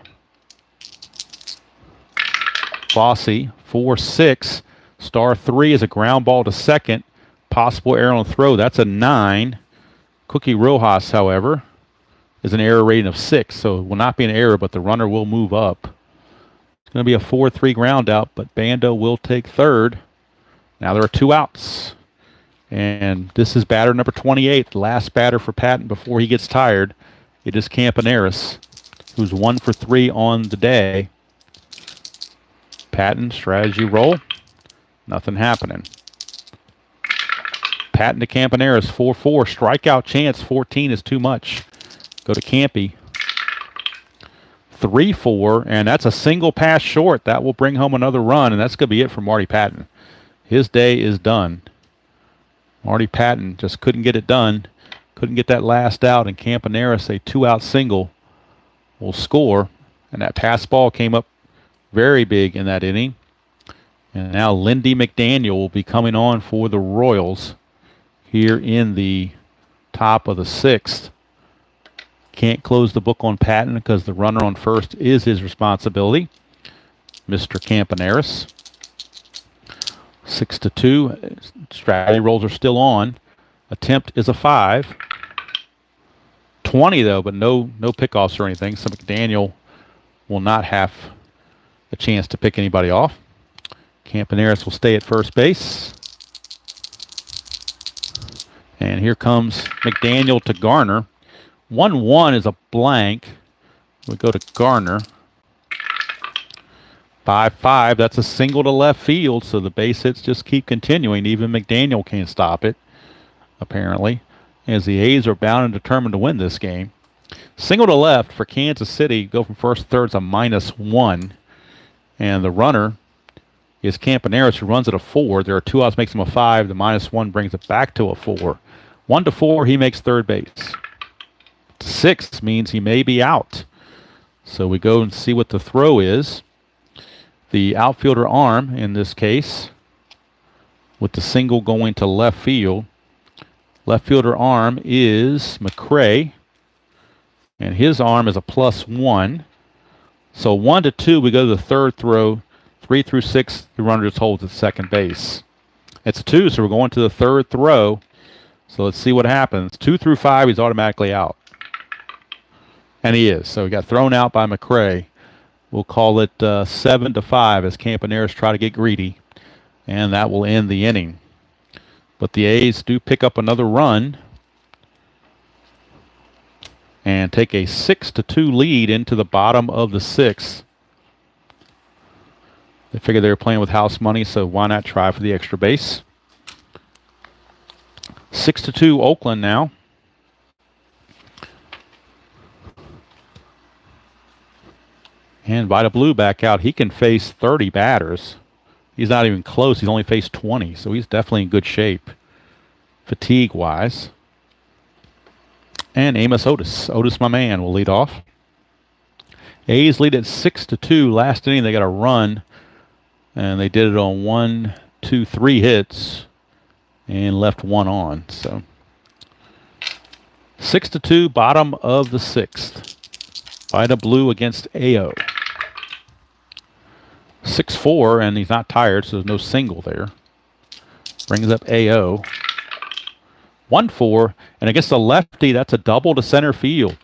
Fossey, 4-6. Star 3 is a ground ball to second. Possible error on a throw. That's a 9. Cookie Rojas, however, is an error rating of 6, so it will not be an error, but the runner will move up. It's going to be a 4-3 ground out, but Bando will take third. Now there are 2 outs. And this is batter number 28, the last batter for Patton before he gets tired. It is Campaneris, who's 1 for 3 on the day. Patton, strategy roll. Nothing happening. Patton to Campaneris, 4-4. Strikeout chance, 14 is too much. Go to Campy. 3-4, and that's a single pass short. That will bring home another run, and that's going to be it for Marty Patton. His day is done. Marty Patton just couldn't get it done. Couldn't get that last out, and Campaneris, a 2-out single, will score. And that pass ball came up very big in that inning. And now Lindy McDaniel will be coming on for the Royals here in the top of the 6th. Can't close the book on Patton because the runner on first is his responsibility. Mr. Campaneris. 6-2. Strategy rolls are still on. Attempt is a 5. 20 though, but no pickoffs or anything. So McDaniel will not have a chance to pick anybody off. Campaneris will stay at first base. And here comes McDaniel to Garner. 1-1 is a blank. We go to Garner. 5-5, that's a single to left field, so the base hits just keep continuing. Even McDaniel can't stop it, apparently, as the A's are bound and determined to win this game. Single to left for Kansas City, go from first to third, it's a -1. And the runner is Campaneris, who runs at a 4. There are 2 outs, makes him a 5. The -1 brings it back to a 4. 1-4, he makes third base. 6 means he may be out. So we go and see what the throw is. The outfielder arm, in this case, with the single going to left field. Left fielder arm is McRae, and his arm is a +1. So 1-2, we go to the third throw. 3 through 6, the runner just holds at second base. It's 2, so we're going to the third throw. So let's see what happens. 2 through 5, he's automatically out. And he is. So he got thrown out by McRae. We'll call it 7-5 as Campaneris try to get greedy. And that will end the inning. But the A's do pick up another run and take a 6-2 lead into the bottom of the 6th. They figured they were playing with house money, so why not try for the extra base? 6-2 Oakland now. And Vida Blue back out. He can face 30 batters. He's not even close. He's only faced 20, so he's definitely in good shape, fatigue-wise. And Amos Otis. Otis, my man, will lead off. A's lead at 6-2. Last inning, they got a run, and they did it on 1, 2, 3 hits and left 1 on. So 6-2, bottom of the 6th. Vida Blue against AO. 6-4, and he's not tired, so there's no single there. Brings up AO. 1-4, and against the lefty, that's a double to center field.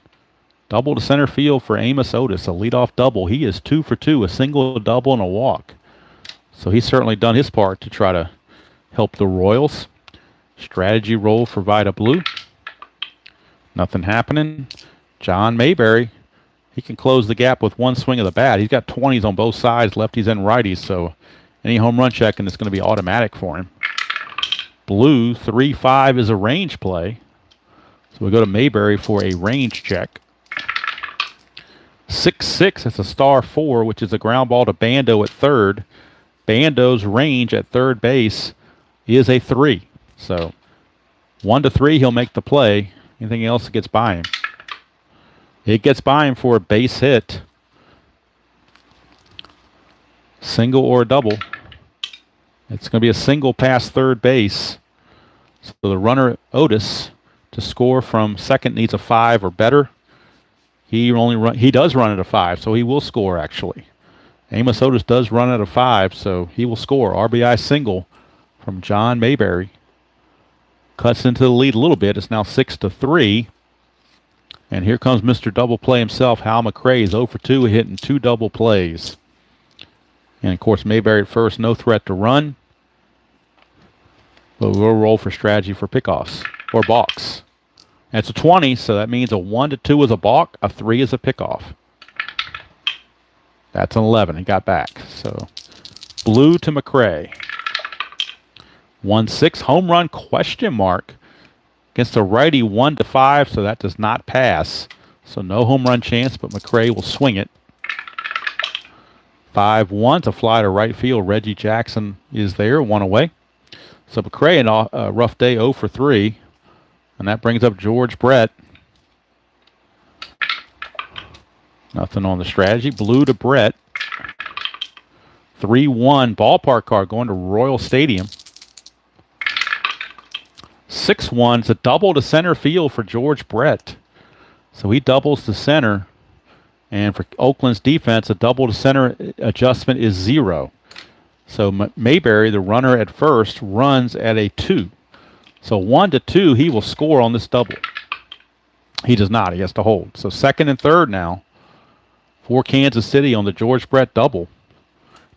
Double to center field for Amos Otis, a leadoff double. He is 2 for 2, a single, a double, and a walk. So he's certainly done his part to try to help the Royals. Strategy roll for Vida Blue. Nothing happening. John Mayberry. He can close the gap with one swing of the bat. He's got 20s on both sides, lefties and righties, so any home run checking is going to be automatic for him. Blue, 3-5 is a range play. So we go to Mayberry for a range check. 6-6, it's a star 4, which is a ground ball to Bando at third. Bando's range at third base is a 3. So 1-3, he'll make the play. Anything else that gets by him? It gets by him for a base hit. Single or a double. It's going to be a single past third base. So the runner, Otis, to score from second needs a 5 or better. He does run at a 5, so he will score actually. Amos Otis does run at a 5, so he will score. RBI single from John Mayberry. Cuts into the lead a little bit. It's now 6-3. And here comes Mr. Double Play himself. Hal McRae is 0 for 2, hitting 2 double plays. And, of course, Mayberry at first, no threat to run. But we'll roll for strategy for pickoffs, or balks. And it's a 20, so that means a 1-2 is a balk, a 3 is a pickoff. That's an 11. He got back. So, Blue to McRae. 1-6, home run question mark. Against a righty, 1-5, so that does not pass. So no home run chance, but McRae will swing it. 5-1 to fly to right field. Reggie Jackson is there, 1 away. So McRae in a rough day, 0 for 3. And that brings up George Brett. Nothing on the strategy. Blue to Brett. 3-1 ballpark card going to Royal Stadium. 6-1. It's a double to center field for George Brett. So he doubles to center. And for Oakland's defense, a double to center adjustment is 0. So Mayberry, the runner at first, runs at a 2. So 1-2, he will score on this double. He does not. He has to hold. So second and third now for Kansas City on the George Brett double.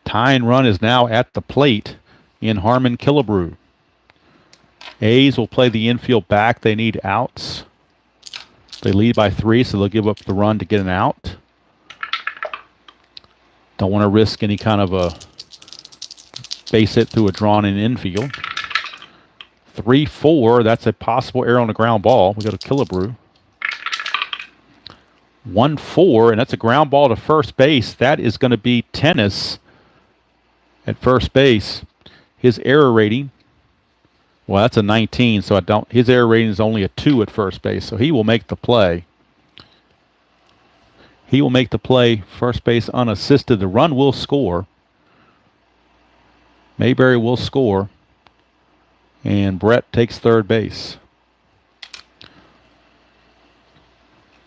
Tying run is now at the plate in Harmon Killebrew. A's will play the infield back. They need outs. They lead by 3, so they'll give up the run to get an out. Don't want to risk any kind of a base hit through a drawn-in infield. 3-4, that's a possible error on a ground ball. We go to Killebrew. 1-4, and that's a ground ball to first base. That is going to be Tennis at first base. His error rating, well, that's a 19, so his error rating is only a 2 at first base, so he will make the play. He will make the play, first base unassisted. The run will score. Mayberry will score. And Brett takes third base.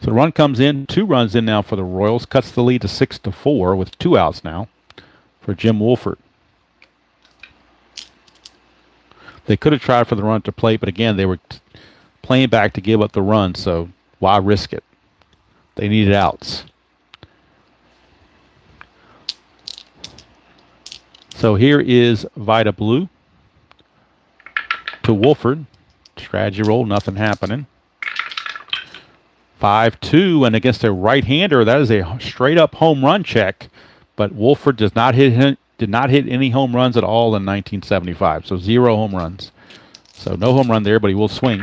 So the run comes in, 2 runs in now for the Royals. Cuts the lead to 6-4 with 2 outs now for Jim Wolford. They could have tried for the run to plate, but again, they were playing back to give up the run, so why risk it? They needed outs. So here is Vida Blue to Wolford. Strategy roll, nothing happening. 5-2, and against a right-hander, that is a straight-up home run check. But Wolford did not hit any home runs at all in 1975, so 0 home runs. So no home run there, but he will swing.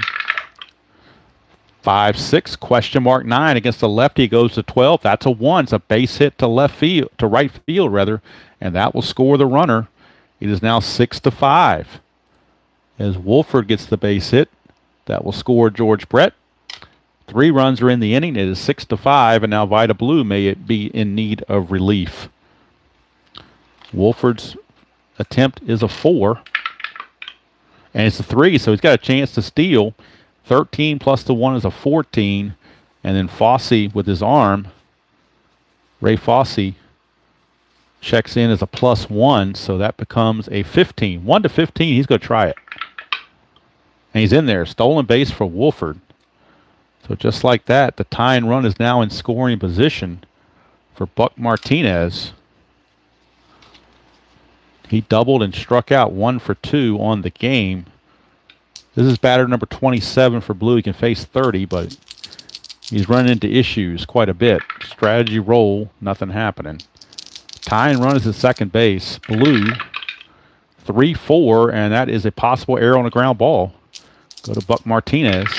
5-6, question mark 9 against the lefty, goes to 12. That's a 1. It's a base hit to right field rather, and that will score the runner. It is now 6-5. As Wolford gets the base hit, that will score George Brett. 3 runs are in the inning. It is 6-5, and now Vida Blue may be in need of relief. Wolford's attempt is a 4, and it's a 3, so he's got a chance to steal. 13 plus the 1 is a 14, and then Fosse with his arm, Ray Fosse, checks in as a +1, so that becomes a 15. 1-15, he's going to try it. And he's in there, stolen base for Wolford. So just like that, the tying run is now in scoring position for Buck Martinez. He doubled and struck out 1 for 2 on the game. This is batter number 27 for Blue. He can face 30, but he's running into issues quite a bit. Strategy roll, nothing happening. Tying run is at second base. Blue, 3-4, and that is a possible error on a ground ball. Go to Buck Martinez.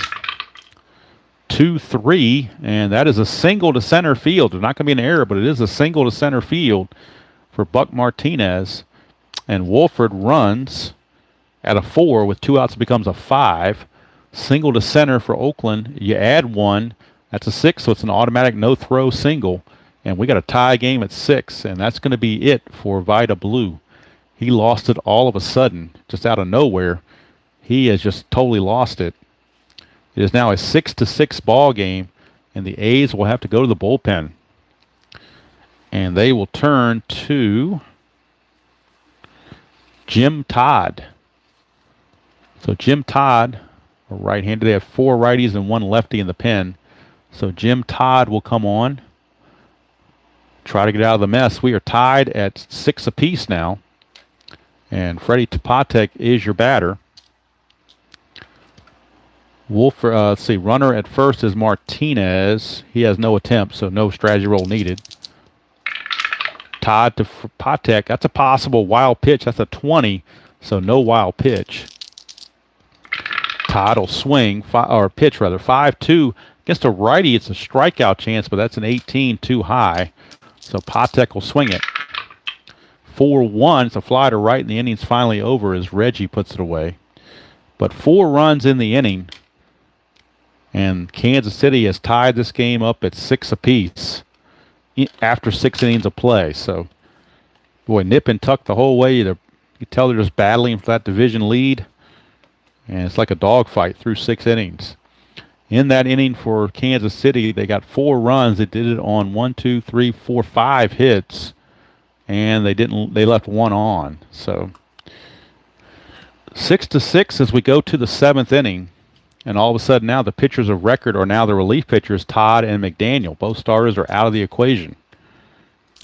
2-3, and that is a single to center field. It's not going to be an error, but it is a single to center field for Buck Martinez. And Wolford runs at a 4 with 2 outs. It becomes a 5. Single to center for Oakland. You add 1. That's a 6, so it's an automatic no-throw single. And we got a tie game at 6, and that's going to be it for Vida Blue. He lost it all of a sudden, just out of nowhere. He has just totally lost it. It is now a 6-6 ball game, and the A's will have to go to the bullpen. And they will turn to Jim Todd. So Jim Todd, a right-hander. They have 4 righties and 1 lefty in the pen. So Jim Todd will come on. Try to get out of the mess. We are tied at 6 apiece now. And Freddie Topatek is your batter. Let's see, runner at first is Martinez. He has no attempt, so no strategy roll needed. Todd to Patek. That's a possible wild pitch. That's a 20, so no wild pitch. Todd will swing, or pitch rather, 5-2. Against a righty, it's a strikeout chance, but that's an 18 too high. So Patek will swing it. 4-1, it's a fly to right, and the inning's finally over as Reggie puts it away. But 4 runs in the inning. And Kansas City has tied this game up at 6 apiece after 6 innings of play. So, boy, nip and tuck the whole way. You tell they're just battling for that division lead. And it's like a dogfight through 6 innings. In that inning for Kansas City, they got 4 runs. They did it on 5 hits. And they left 1 on. So 6-6 as we go to the 7th inning. And all of a sudden now the pitchers of record are now the relief pitchers, Todd and McDaniel. Both starters are out of the equation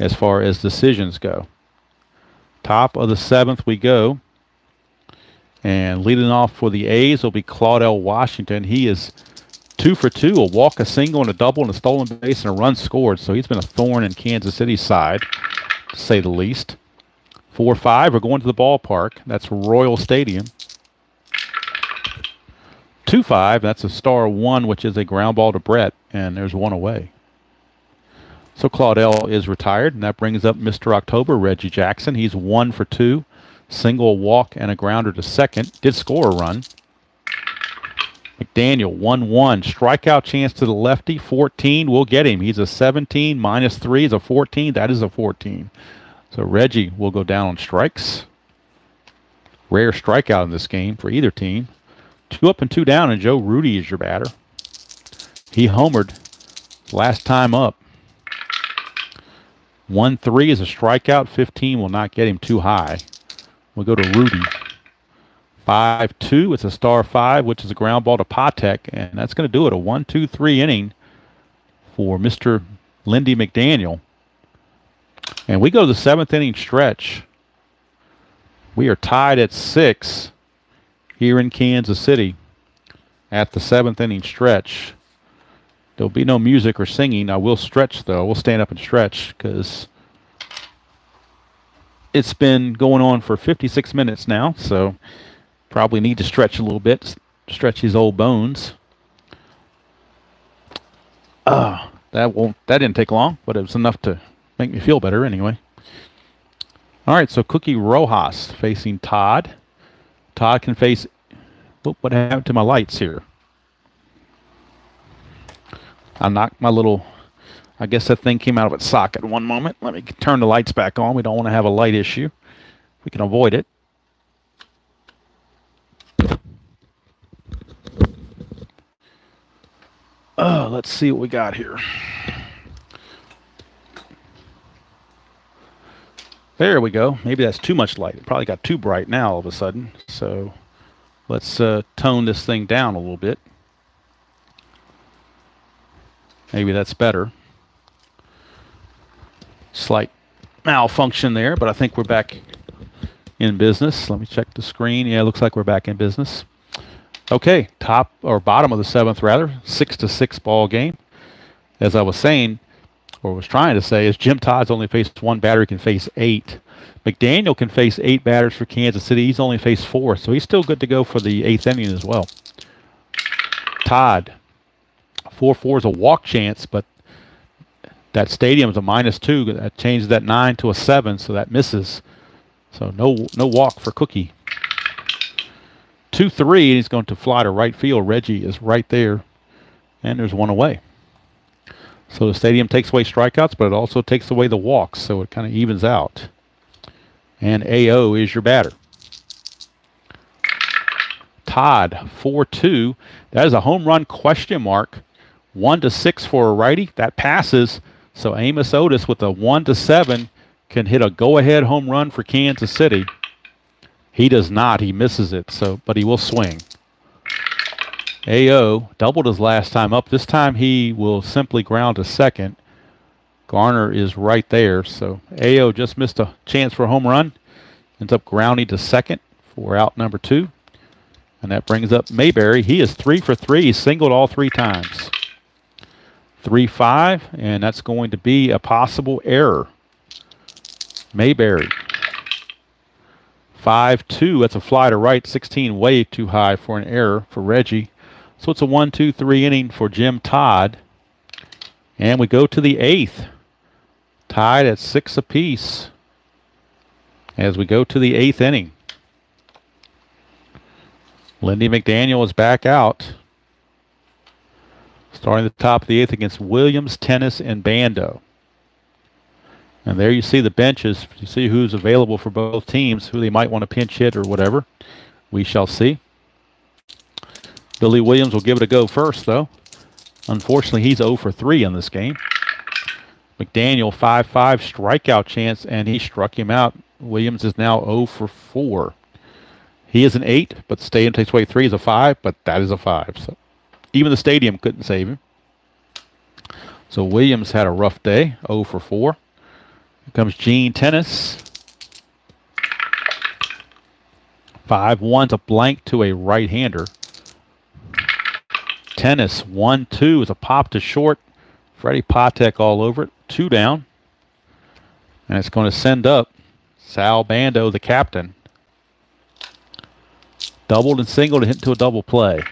as far as decisions go. Top of the 7th we go. And leading off for the A's will be Claudell Washington. He is 2 for 2, a walk, a single, and a double, and a stolen base, and a run scored. So he's been a thorn in Kansas City's side, to say the least. 4-5 are going to the ballpark. That's Royal Stadium. 2-5, that's a star 1, which is a ground ball to Brett, and there's one away. So Claudell is retired, and that brings up Mr. October, Reggie Jackson. He's 1 for 2, single, walk, and a grounder to second. Did score a run. McDaniel, 1-1. Strikeout chance to the lefty, 14. We'll get him. He's a 17, minus 3 is a 14. That is a 14. So Reggie will go down on strikes. Rare strikeout in this game for either team. 2 up and 2 down, and Joe Rudy is your batter. He homered last time up. 1-3 is a strikeout. 15 will not get him too high. We'll go to Rudy. 5-2, it's a star 5, which is a ground ball to Patek, and that's going to do it. A 1-2-3 inning for Mr. Lindy McDaniel. And we go to the 7th inning stretch. We are tied at 6 here in Kansas City at the 7th inning stretch. There'll be no music or singing. I will stretch, though. We'll stand up and stretch because it's been going on for 56 minutes now, so probably need to stretch a little bit, stretch these old bones. That didn't take long, but it was enough to make me feel better anyway. All right, so Cookie Rojas facing Todd. Todd can face... Whoop, what happened to my lights here? I knocked my little... I guess that thing came out of its socket one moment. Let me turn the lights back on. We don't want to have a light issue. We can avoid it. Let's see what we got here. There we go. Maybe that's too much light. It probably got too bright now all of a sudden. So let's tone this thing down a little bit. Maybe that's better. Slight malfunction there, but I think we're back in business. Let me check the screen. Yeah, it looks like we're back in business. Okay, top or bottom of the 7th rather, 6-6 ball game. As I was saying, or was trying to say, is Jim Todd's only faced 1 batter. He can face 8. McDaniel can face 8 batters for Kansas City. He's only faced 4, so he's still good to go for the 8th inning as well. Todd, 4-4 is a walk chance, but that stadium is a -2. That changes that 9 to a 7, so that misses. So no walk for Cookie. 2-3, and he's going to fly to right field. Reggie is right there, and there's one away. So the stadium takes away strikeouts, but it also takes away the walks, so it kind of evens out. And AO is your batter. Todd, 4-2. That is a home run question mark. 1-6 for a righty. That passes. So Amos Otis with a 1-7 can hit a go-ahead home run for Kansas City. He does not. He misses it, but he will swing. AO doubled his last time up. This time he will simply ground to second. Garner is right there, so AO just missed a chance for a home run. Ends up grounding to second for out number 2. And that brings up Mayberry. He is 3 for 3. He singled all 3 times. 3-5, and that's going to be a possible error. Mayberry. 5-2, that's a fly to right. 16 way too high for an error for Reggie. So it's a 1-2-3 inning for Jim Todd. And we go to the 8th. Tied at 6 apiece as we go to the 8th inning. Lindy McDaniel is back out. Starting at the top of the 8th against Williams, Tennis, and Bando. And there you see the benches. You see who's available for both teams, who they might want to pinch hit or whatever. We shall see. Billy Williams will give it a go first, though. Unfortunately, he's 0 for 3 in this game. McDaniel, 5-5 strikeout chance, and he struck him out. Williams is now 0 for 4. He is an 8, but the stadium takes away 3 is a 5, but that is a 5. So even the stadium couldn't save him. So Williams had a rough day, 0 for 4. Here comes Gene Tennis. 5-1's a blank to a right-hander. Tennis, 1-2 is a pop to short. Freddie Patek all over it. 2 down. And it's going to send up Sal Bando, the captain. Doubled and singled and hit into a double play.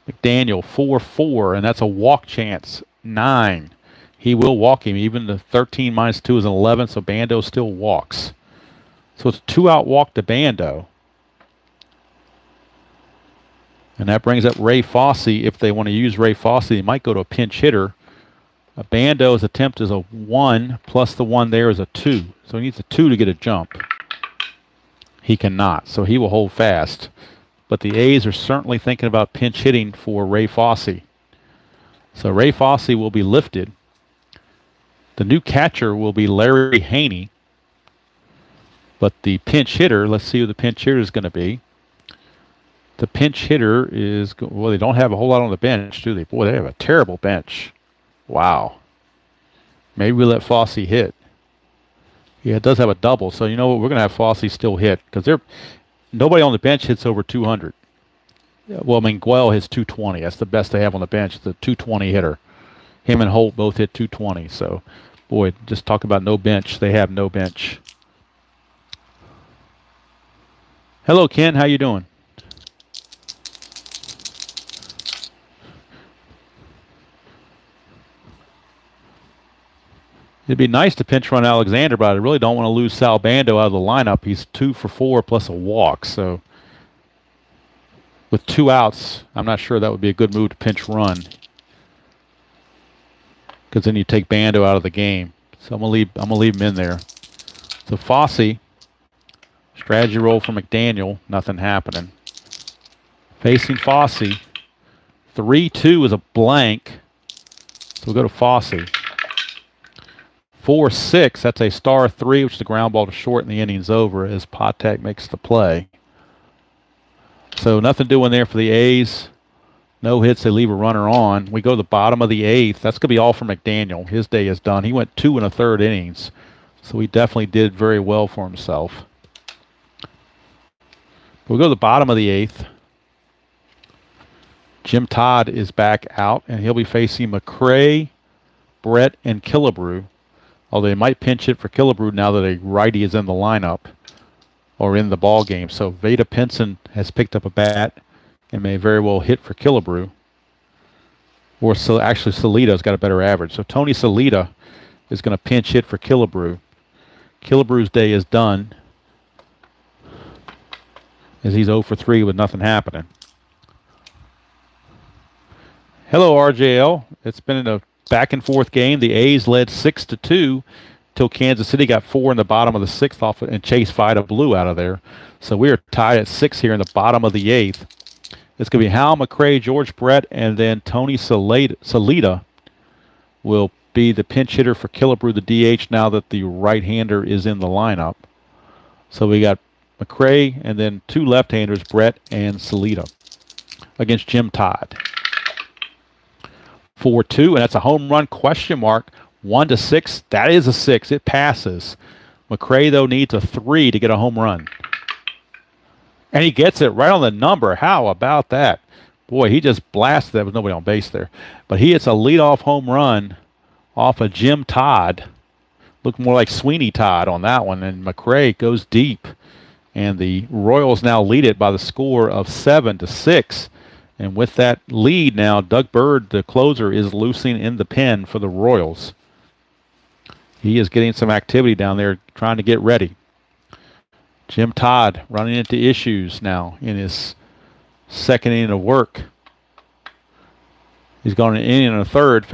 McDaniel, 4-4, and that's a walk chance. 9. He will walk him. Even the 13 minus 2 is an 11, so Bando still walks. So it's a 2-out walk to Bando. And that brings up Ray Fosse. If they want to use Ray Fosse, they might go to a pinch hitter. Bando's attempt is a 1, plus the 1 there is a 2. So he needs a 2 to get a jump. He cannot, so he will hold fast. But the A's are certainly thinking about pinch hitting for Ray Fosse. So Ray Fosse will be lifted. The new catcher will be Larry Haney. But the pinch hitter, let's see who the pinch hitter is going to be. The pinch hitter is, well, they don't have a whole lot on the bench, do they? Boy, they have a terrible bench. Wow. Maybe we let Fosse hit. Yeah, it does have a double, so you know what? We're going to have Fosse still hit because nobody on the bench hits over 200. Well, I mean, Guel hits 220. That's the best they have on the bench. It's a 220 hitter. Him and Holt both hit 220. So, boy, just talk about no bench. They have no bench. Hello, Ken. How you doing? It'd be nice to pinch run Alexander, but I really don't want to lose Sal Bando out of the lineup. He's 2 for 4 plus a walk. So with 2 outs, I'm not sure that would be a good move to pinch run. Because then you take Bando out of the game. So I'm gonna leave him in there. So Fosse, strategy roll for McDaniel, nothing happening. Facing Fosse, 3-2 is a blank. So we'll go to Fosse. 4-6, that's a star 3, which is the ground ball to short, and the inning's over as Patek makes the play. So nothing doing there for the A's. No hits, they leave a runner on. We go to the bottom of the 8th. That's going to be all for McDaniel. His day is done. He went 2 1/3 innings, so he definitely did very well for himself. We'll go to the bottom of the 8th. Jim Todd is back out, and he'll be facing McRae, Brett, and Killebrew. Although they might pinch hit for Killebrew now that a righty is in the lineup or in the ball game. So Veda Pinson has picked up a bat and may very well hit for Killebrew. Or so actually Salita's got a better average. So Tony Salita is going to pinch hit for Killebrew. Killebrew's day is done as he's 0 for 3 with nothing happening. Hello, RJL. It's been a back and forth game. The A's led 6-2 till Kansas City got 4 in the bottom of the 6th off and Chase Vida blew out of there. So we are tied at 6 here in the bottom of the 8th. It's going to be Hal, McRae, George Brett, and then Tony Salita will be the pinch hitter for Killebrew, the DH, now that the right-hander is in the lineup. So we got McRae and then 2 left-handers, Brett and Salita, against Jim Todd. 4-2, and that's a home run question mark. 1-6, that is a 6. It passes. McRae, though, needs a 3 to get a home run. And he gets it right on the number. How about that? Boy, he just blasted that with nobody on base there. But he hits a leadoff home run off of Jim Todd. Looked more like Sweeney Todd on that one. And McRae goes deep. And the Royals now lead it by the score of 7-6. And with that lead now, Doug Bird, the closer, is loosing in the pen for the Royals. He is getting some activity down there, trying to get ready. Jim Todd running into issues now in his second inning of work. He's gone an inning and a third.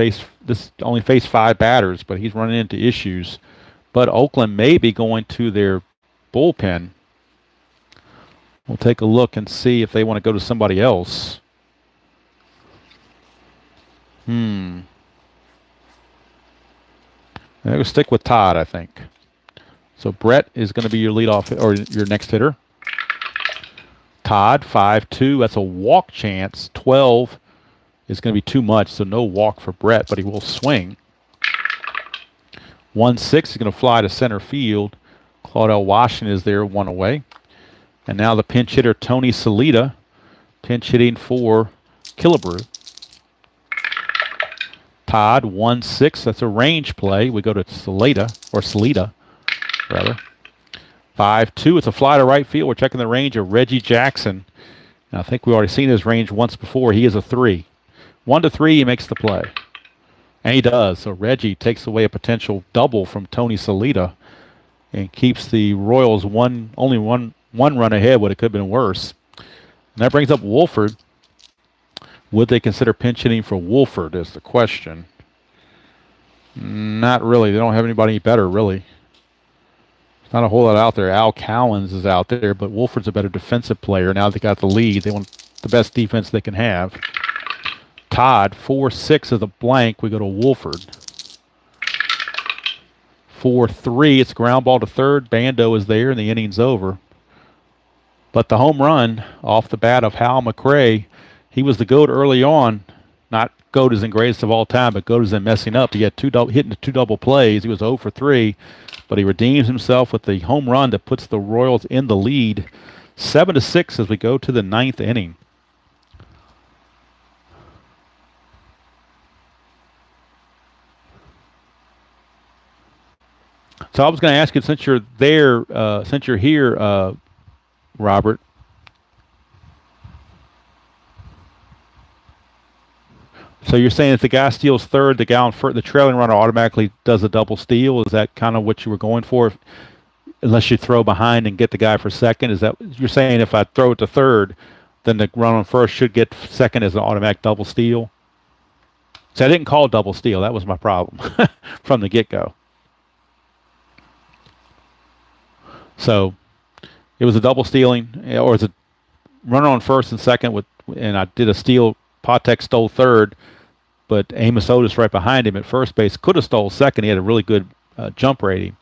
Only faced 5 batters, but he's running into issues. But Oakland may be going to their bullpen. We'll take a look and see if they want to go to somebody else. They're going to stick with Todd, I think. So Brett is going to be your leadoff or your next hitter. Todd, 5-2. That's a walk chance. 12 is going to be too much, so no walk for Brett, but he will swing. 1-6 is going to fly to center field. Claudel Washington is there, 1 away. And now the pinch hitter, Tony Salita, pinch hitting for Killebrew. Todd, 1-6. That's a range play. We go to Salita, rather. 5-2. It's a fly to right field. We're checking the range of Reggie Jackson. Now, I think we've already seen his range once before. He is a 3. 1-3, he makes the play. And he does. So Reggie takes away a potential double from Tony Salita and keeps the Royals only one run ahead, but it could have been worse. And that brings up Wolford. Would they consider pinch hitting for Wolford is the question. Not really. They don't have anybody better, really. There's not a whole lot out there. Al Cowens is out there, but Wolford's a better defensive player. Now they got the lead. They want the best defense they can have. Todd, 4-6 is a blank. We go to Wolford. 4-3. It's ground ball to third. Bando is there, and the inning's over. But the home run off the bat of Hal McRae, he was the GOAT early on. Not GOAT as in greatest of all time, but GOAT as in messing up. He had hitting 2 double plays. He was 0 for 3, but he redeems himself with the home run that puts the Royals in the lead, 7-6 as we go to the 9th inning. So I was going to ask you, since you're there, since you're here, Robert. So you're saying if the guy steals third, the guy on first, the trailing runner automatically does a double steal? Is that kind of what you were going for? Unless you throw behind and get the guy for second, is that you're saying? If I throw it to third, then the runner on first should get second as an automatic double steal. So I didn't call double steal. That was my problem from the get-go. So it was a double stealing, or it's a runner on first and second and I did a steal. Patek stole third, but Amos Otis right behind him at first base could have stole second. He had a really good jump rating.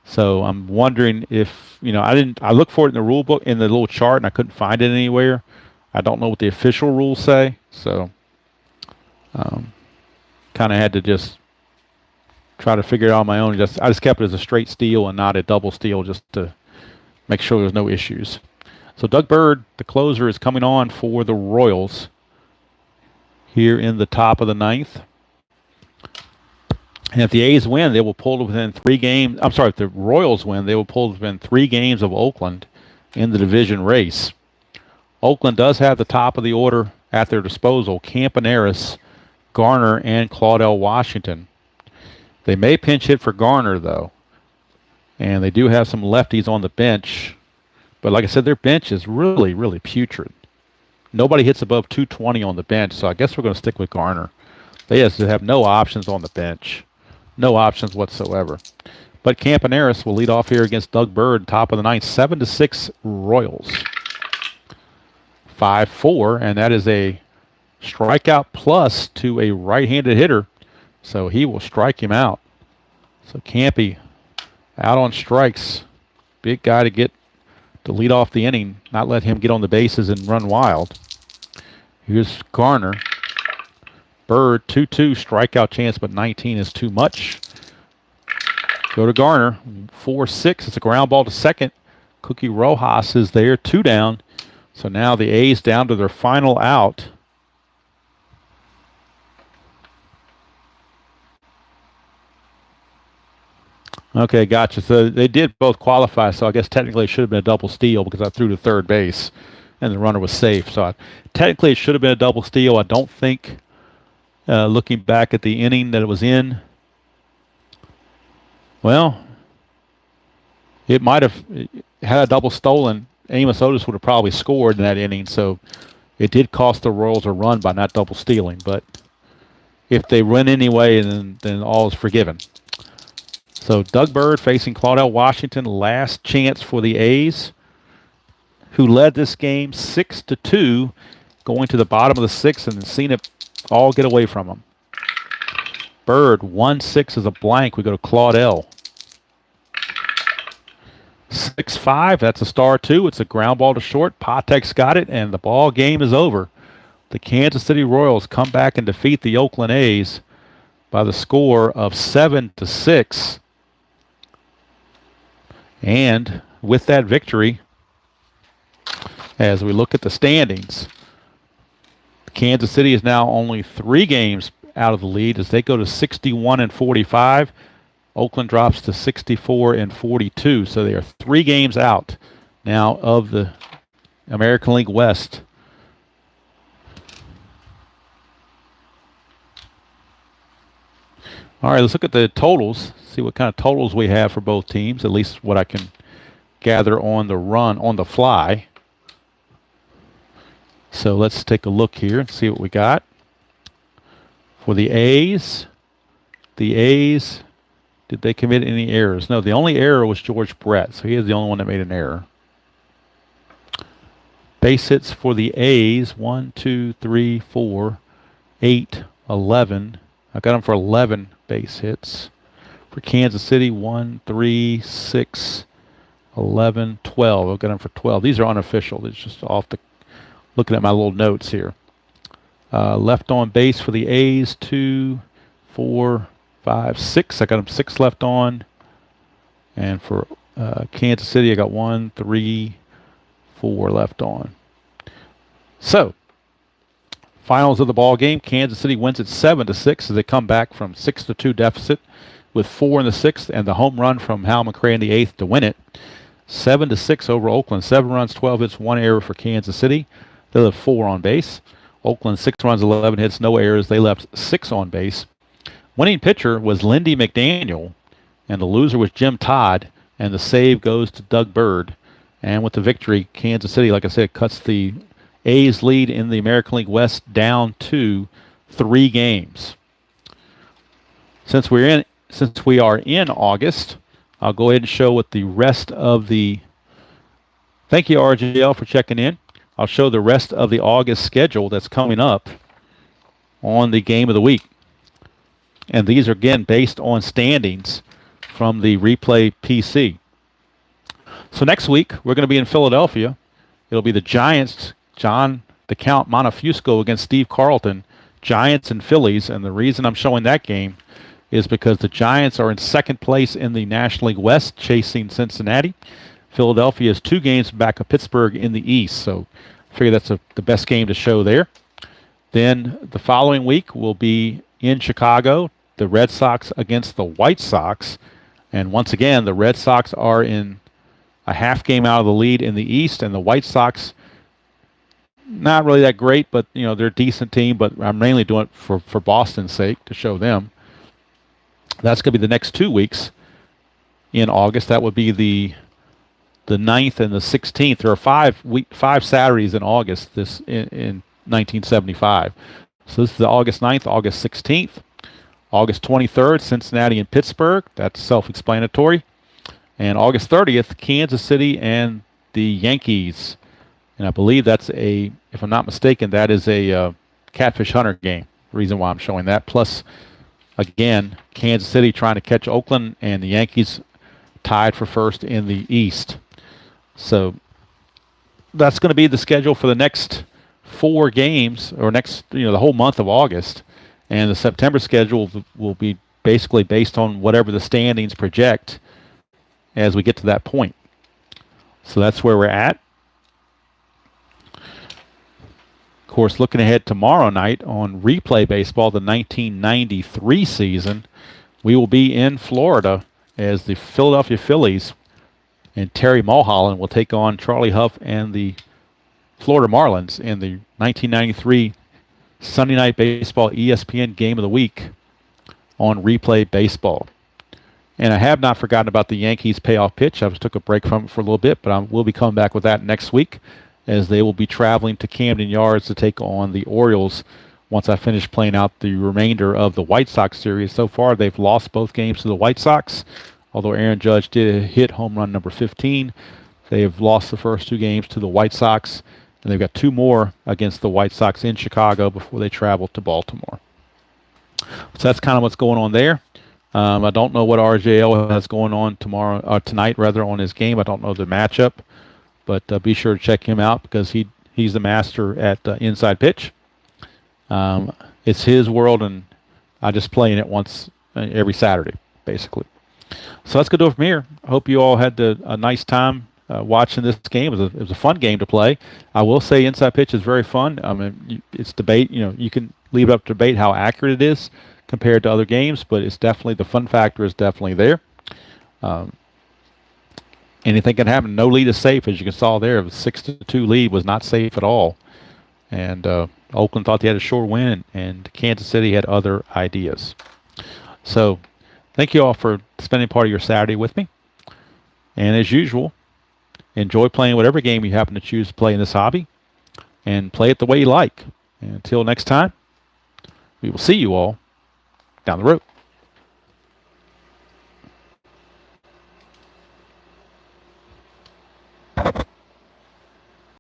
So I'm wondering if, I looked for it in the rule book, in the little chart, and I couldn't find it anywhere. I don't know what the official rules say. So kind of had to just try to figure it out on my own. I just kept it as a straight steal and not a double steal, just to make sure there's no issues. So Doug Bird, the closer, is coming on for the Royals here in the top of the 9th. And if the A's win, they will pull to within 3 games. I'm sorry, if the Royals win, they will pull to within 3 games of Oakland in the division race. Oakland does have the top of the order at their disposal: Campaneris, Garner, and Claudell Washington. They may pinch hit for Garner, though. And they do have some lefties on the bench. But like I said, their bench is really, really putrid. Nobody hits above 220 on the bench, so I guess we're going to stick with Garner. They just have no options on the bench. No options whatsoever. But Campaneris will lead off here against Doug Bird, top of the 9th, 7-6 Royals. 5-4, and that is a strikeout plus to a right-handed hitter, so he will strike him out. So Campy out on strikes. Big guy to lead off the inning, not let him get on the bases and run wild. Here's Garner. Bird, 2-2, strikeout chance, but 19 is too much. Go to Garner, 4-6. It's a ground ball to second. Cookie Rojas is there, 2 down. So now the A's down to their final out. Okay, gotcha. So they did both qualify, so I guess technically it should have been a double steal because I threw to third base and the runner was safe. So technically it should have been a double steal. I don't think, looking back at the inning that it was in, well, it might have had a double stolen. Amos Otis would have probably scored in that inning, so it did cost the Royals a run by not double stealing. But if they win anyway, then all is forgiven. So Doug Bird facing Claudell Washington, last chance for the A's, who led this game 6-2, going to the bottom of the 6th and seen it all get away from them. Bird, 1-6 is a blank. We go to Claudell. 6-5, that's a star 2. It's a ground ball to short. Patek's got it, and the ball game is over. The Kansas City Royals come back and defeat the Oakland A's by the score of 7-6. And with that victory, As we look at the standings, Kansas City is now only 3 games out of the lead as they go to 61 and 45. Oakland drops to 64 and 42, so they are 3 games out now of the American League West. All right, let's look at the totals, see what kind of totals we have for both teams, at least what I can gather on the run, on the fly. So let's take a look here and see what we got. For the A's, did they commit any errors? No, the only error was George Brett, so he is the only one that made an error. Base hits for the A's, 1, 2, 3, 4, 8, 11. I got them for 11 base hits. For Kansas City, 1, 3, 6, 11, 12. I've got them for 12. These are unofficial. It's just off the looking at my little notes here. Left on base for the A's, 2, 4, 5, 6. I got them 6 left on. And for Kansas City, I got 1, 3, 4 left on. So, finals of the ball game. Kansas City wins it 7-6 as they come back from 6-2 deficit with 4 in the 6th and the home run from Hal McRae in the 8th to win it. 7-6 over Oakland. 7 runs, 12 hits, 1 error for Kansas City. They left 4 on base. Oakland 6 runs, 11 hits, no errors. They left 6 on base. Winning pitcher was Lindy McDaniel, and the loser was Jim Todd, and the save goes to Doug Bird. And with the victory, Kansas City, like I said, cuts the A's lead in the American League West down to 3 games. Since we are in August, I'll go ahead and show what the rest of the. Thank you, RJL, for checking in. I'll show the rest of the August schedule that's coming up on the game of the week. And these are, again, based on standings from the Replay PC. So next week, we're going to be in Philadelphia. It'll be the Giants, John the Count Monofusco against Steve Carlton, Giants and Phillies. And the reason I'm showing that game is because the Giants are in 2nd place in the National League West, chasing Cincinnati. Philadelphia is 2 games back of Pittsburgh in the East, so I figure that's the best game to show there. Then the following week will be in Chicago, the Red Sox against the White Sox. And once again, the Red Sox are in a half game out of the lead in the East, and the White Sox, not really that great, but they're a decent team, but I'm mainly doing it for Boston's sake to show them. That's going to be the next 2 weeks in August. That would be the 9th and the 16th. There are 5 Saturdays in August in 1975. So this is the August 9th, August 16th. August 23rd, Cincinnati and Pittsburgh. That's self-explanatory. And August 30th, Kansas City and the Yankees. And I believe that's if I'm not mistaken, that is a Catfish Hunter game. Reason why I'm showing that. Plus, again, Kansas City trying to catch Oakland, and the Yankees tied for first in the East. So that's going to be the schedule for the next 4 games, or the whole month of August. And the September schedule will be basically based on whatever the standings project as we get to that point. So that's where we're at. Of course, looking ahead tomorrow night on Replay Baseball, the 1993 season, we will be in Florida as the Philadelphia Phillies and Terry Mulholland will take on Charlie Huff and the Florida Marlins in the 1993 Sunday Night Baseball ESPN Game of the Week on Replay Baseball. And I have not forgotten about the Yankees payoff pitch. I just took a break from it for a little bit, but I will be coming back with that next week as they will be traveling to Camden Yards to take on the Orioles once I finish playing out the remainder of the White Sox series. So far, they've lost both games to the White Sox, although Aaron Judge did hit home run number 15. They have lost the first 2 games to the White Sox, and they've got 2 more against the White Sox in Chicago before they travel to Baltimore. So that's kind of what's going on there. I don't know what RJL has going on tonight on his game. I don't know the matchup, but be sure to check him out because he's the master at inside pitch. It's his world, and I just play in it once every Saturday, basically. So let's go do it from here. I hope you all had a nice time watching this game. It was a fun game to play. I will say inside pitch is very fun. I mean, it's debate. You can leave it up to debate how accurate it is compared to other games, but it's definitely, the fun factor is definitely there. Anything can happen. No lead is safe, as you can saw there. A 6-2 lead was not safe at all. And Oakland thought they had a sure win, and Kansas City had other ideas. So thank you all for spending part of your Saturday with me. And as usual, enjoy playing whatever game you happen to choose to play in this hobby, and play it the way you like. And until next time, we will see you all down the road.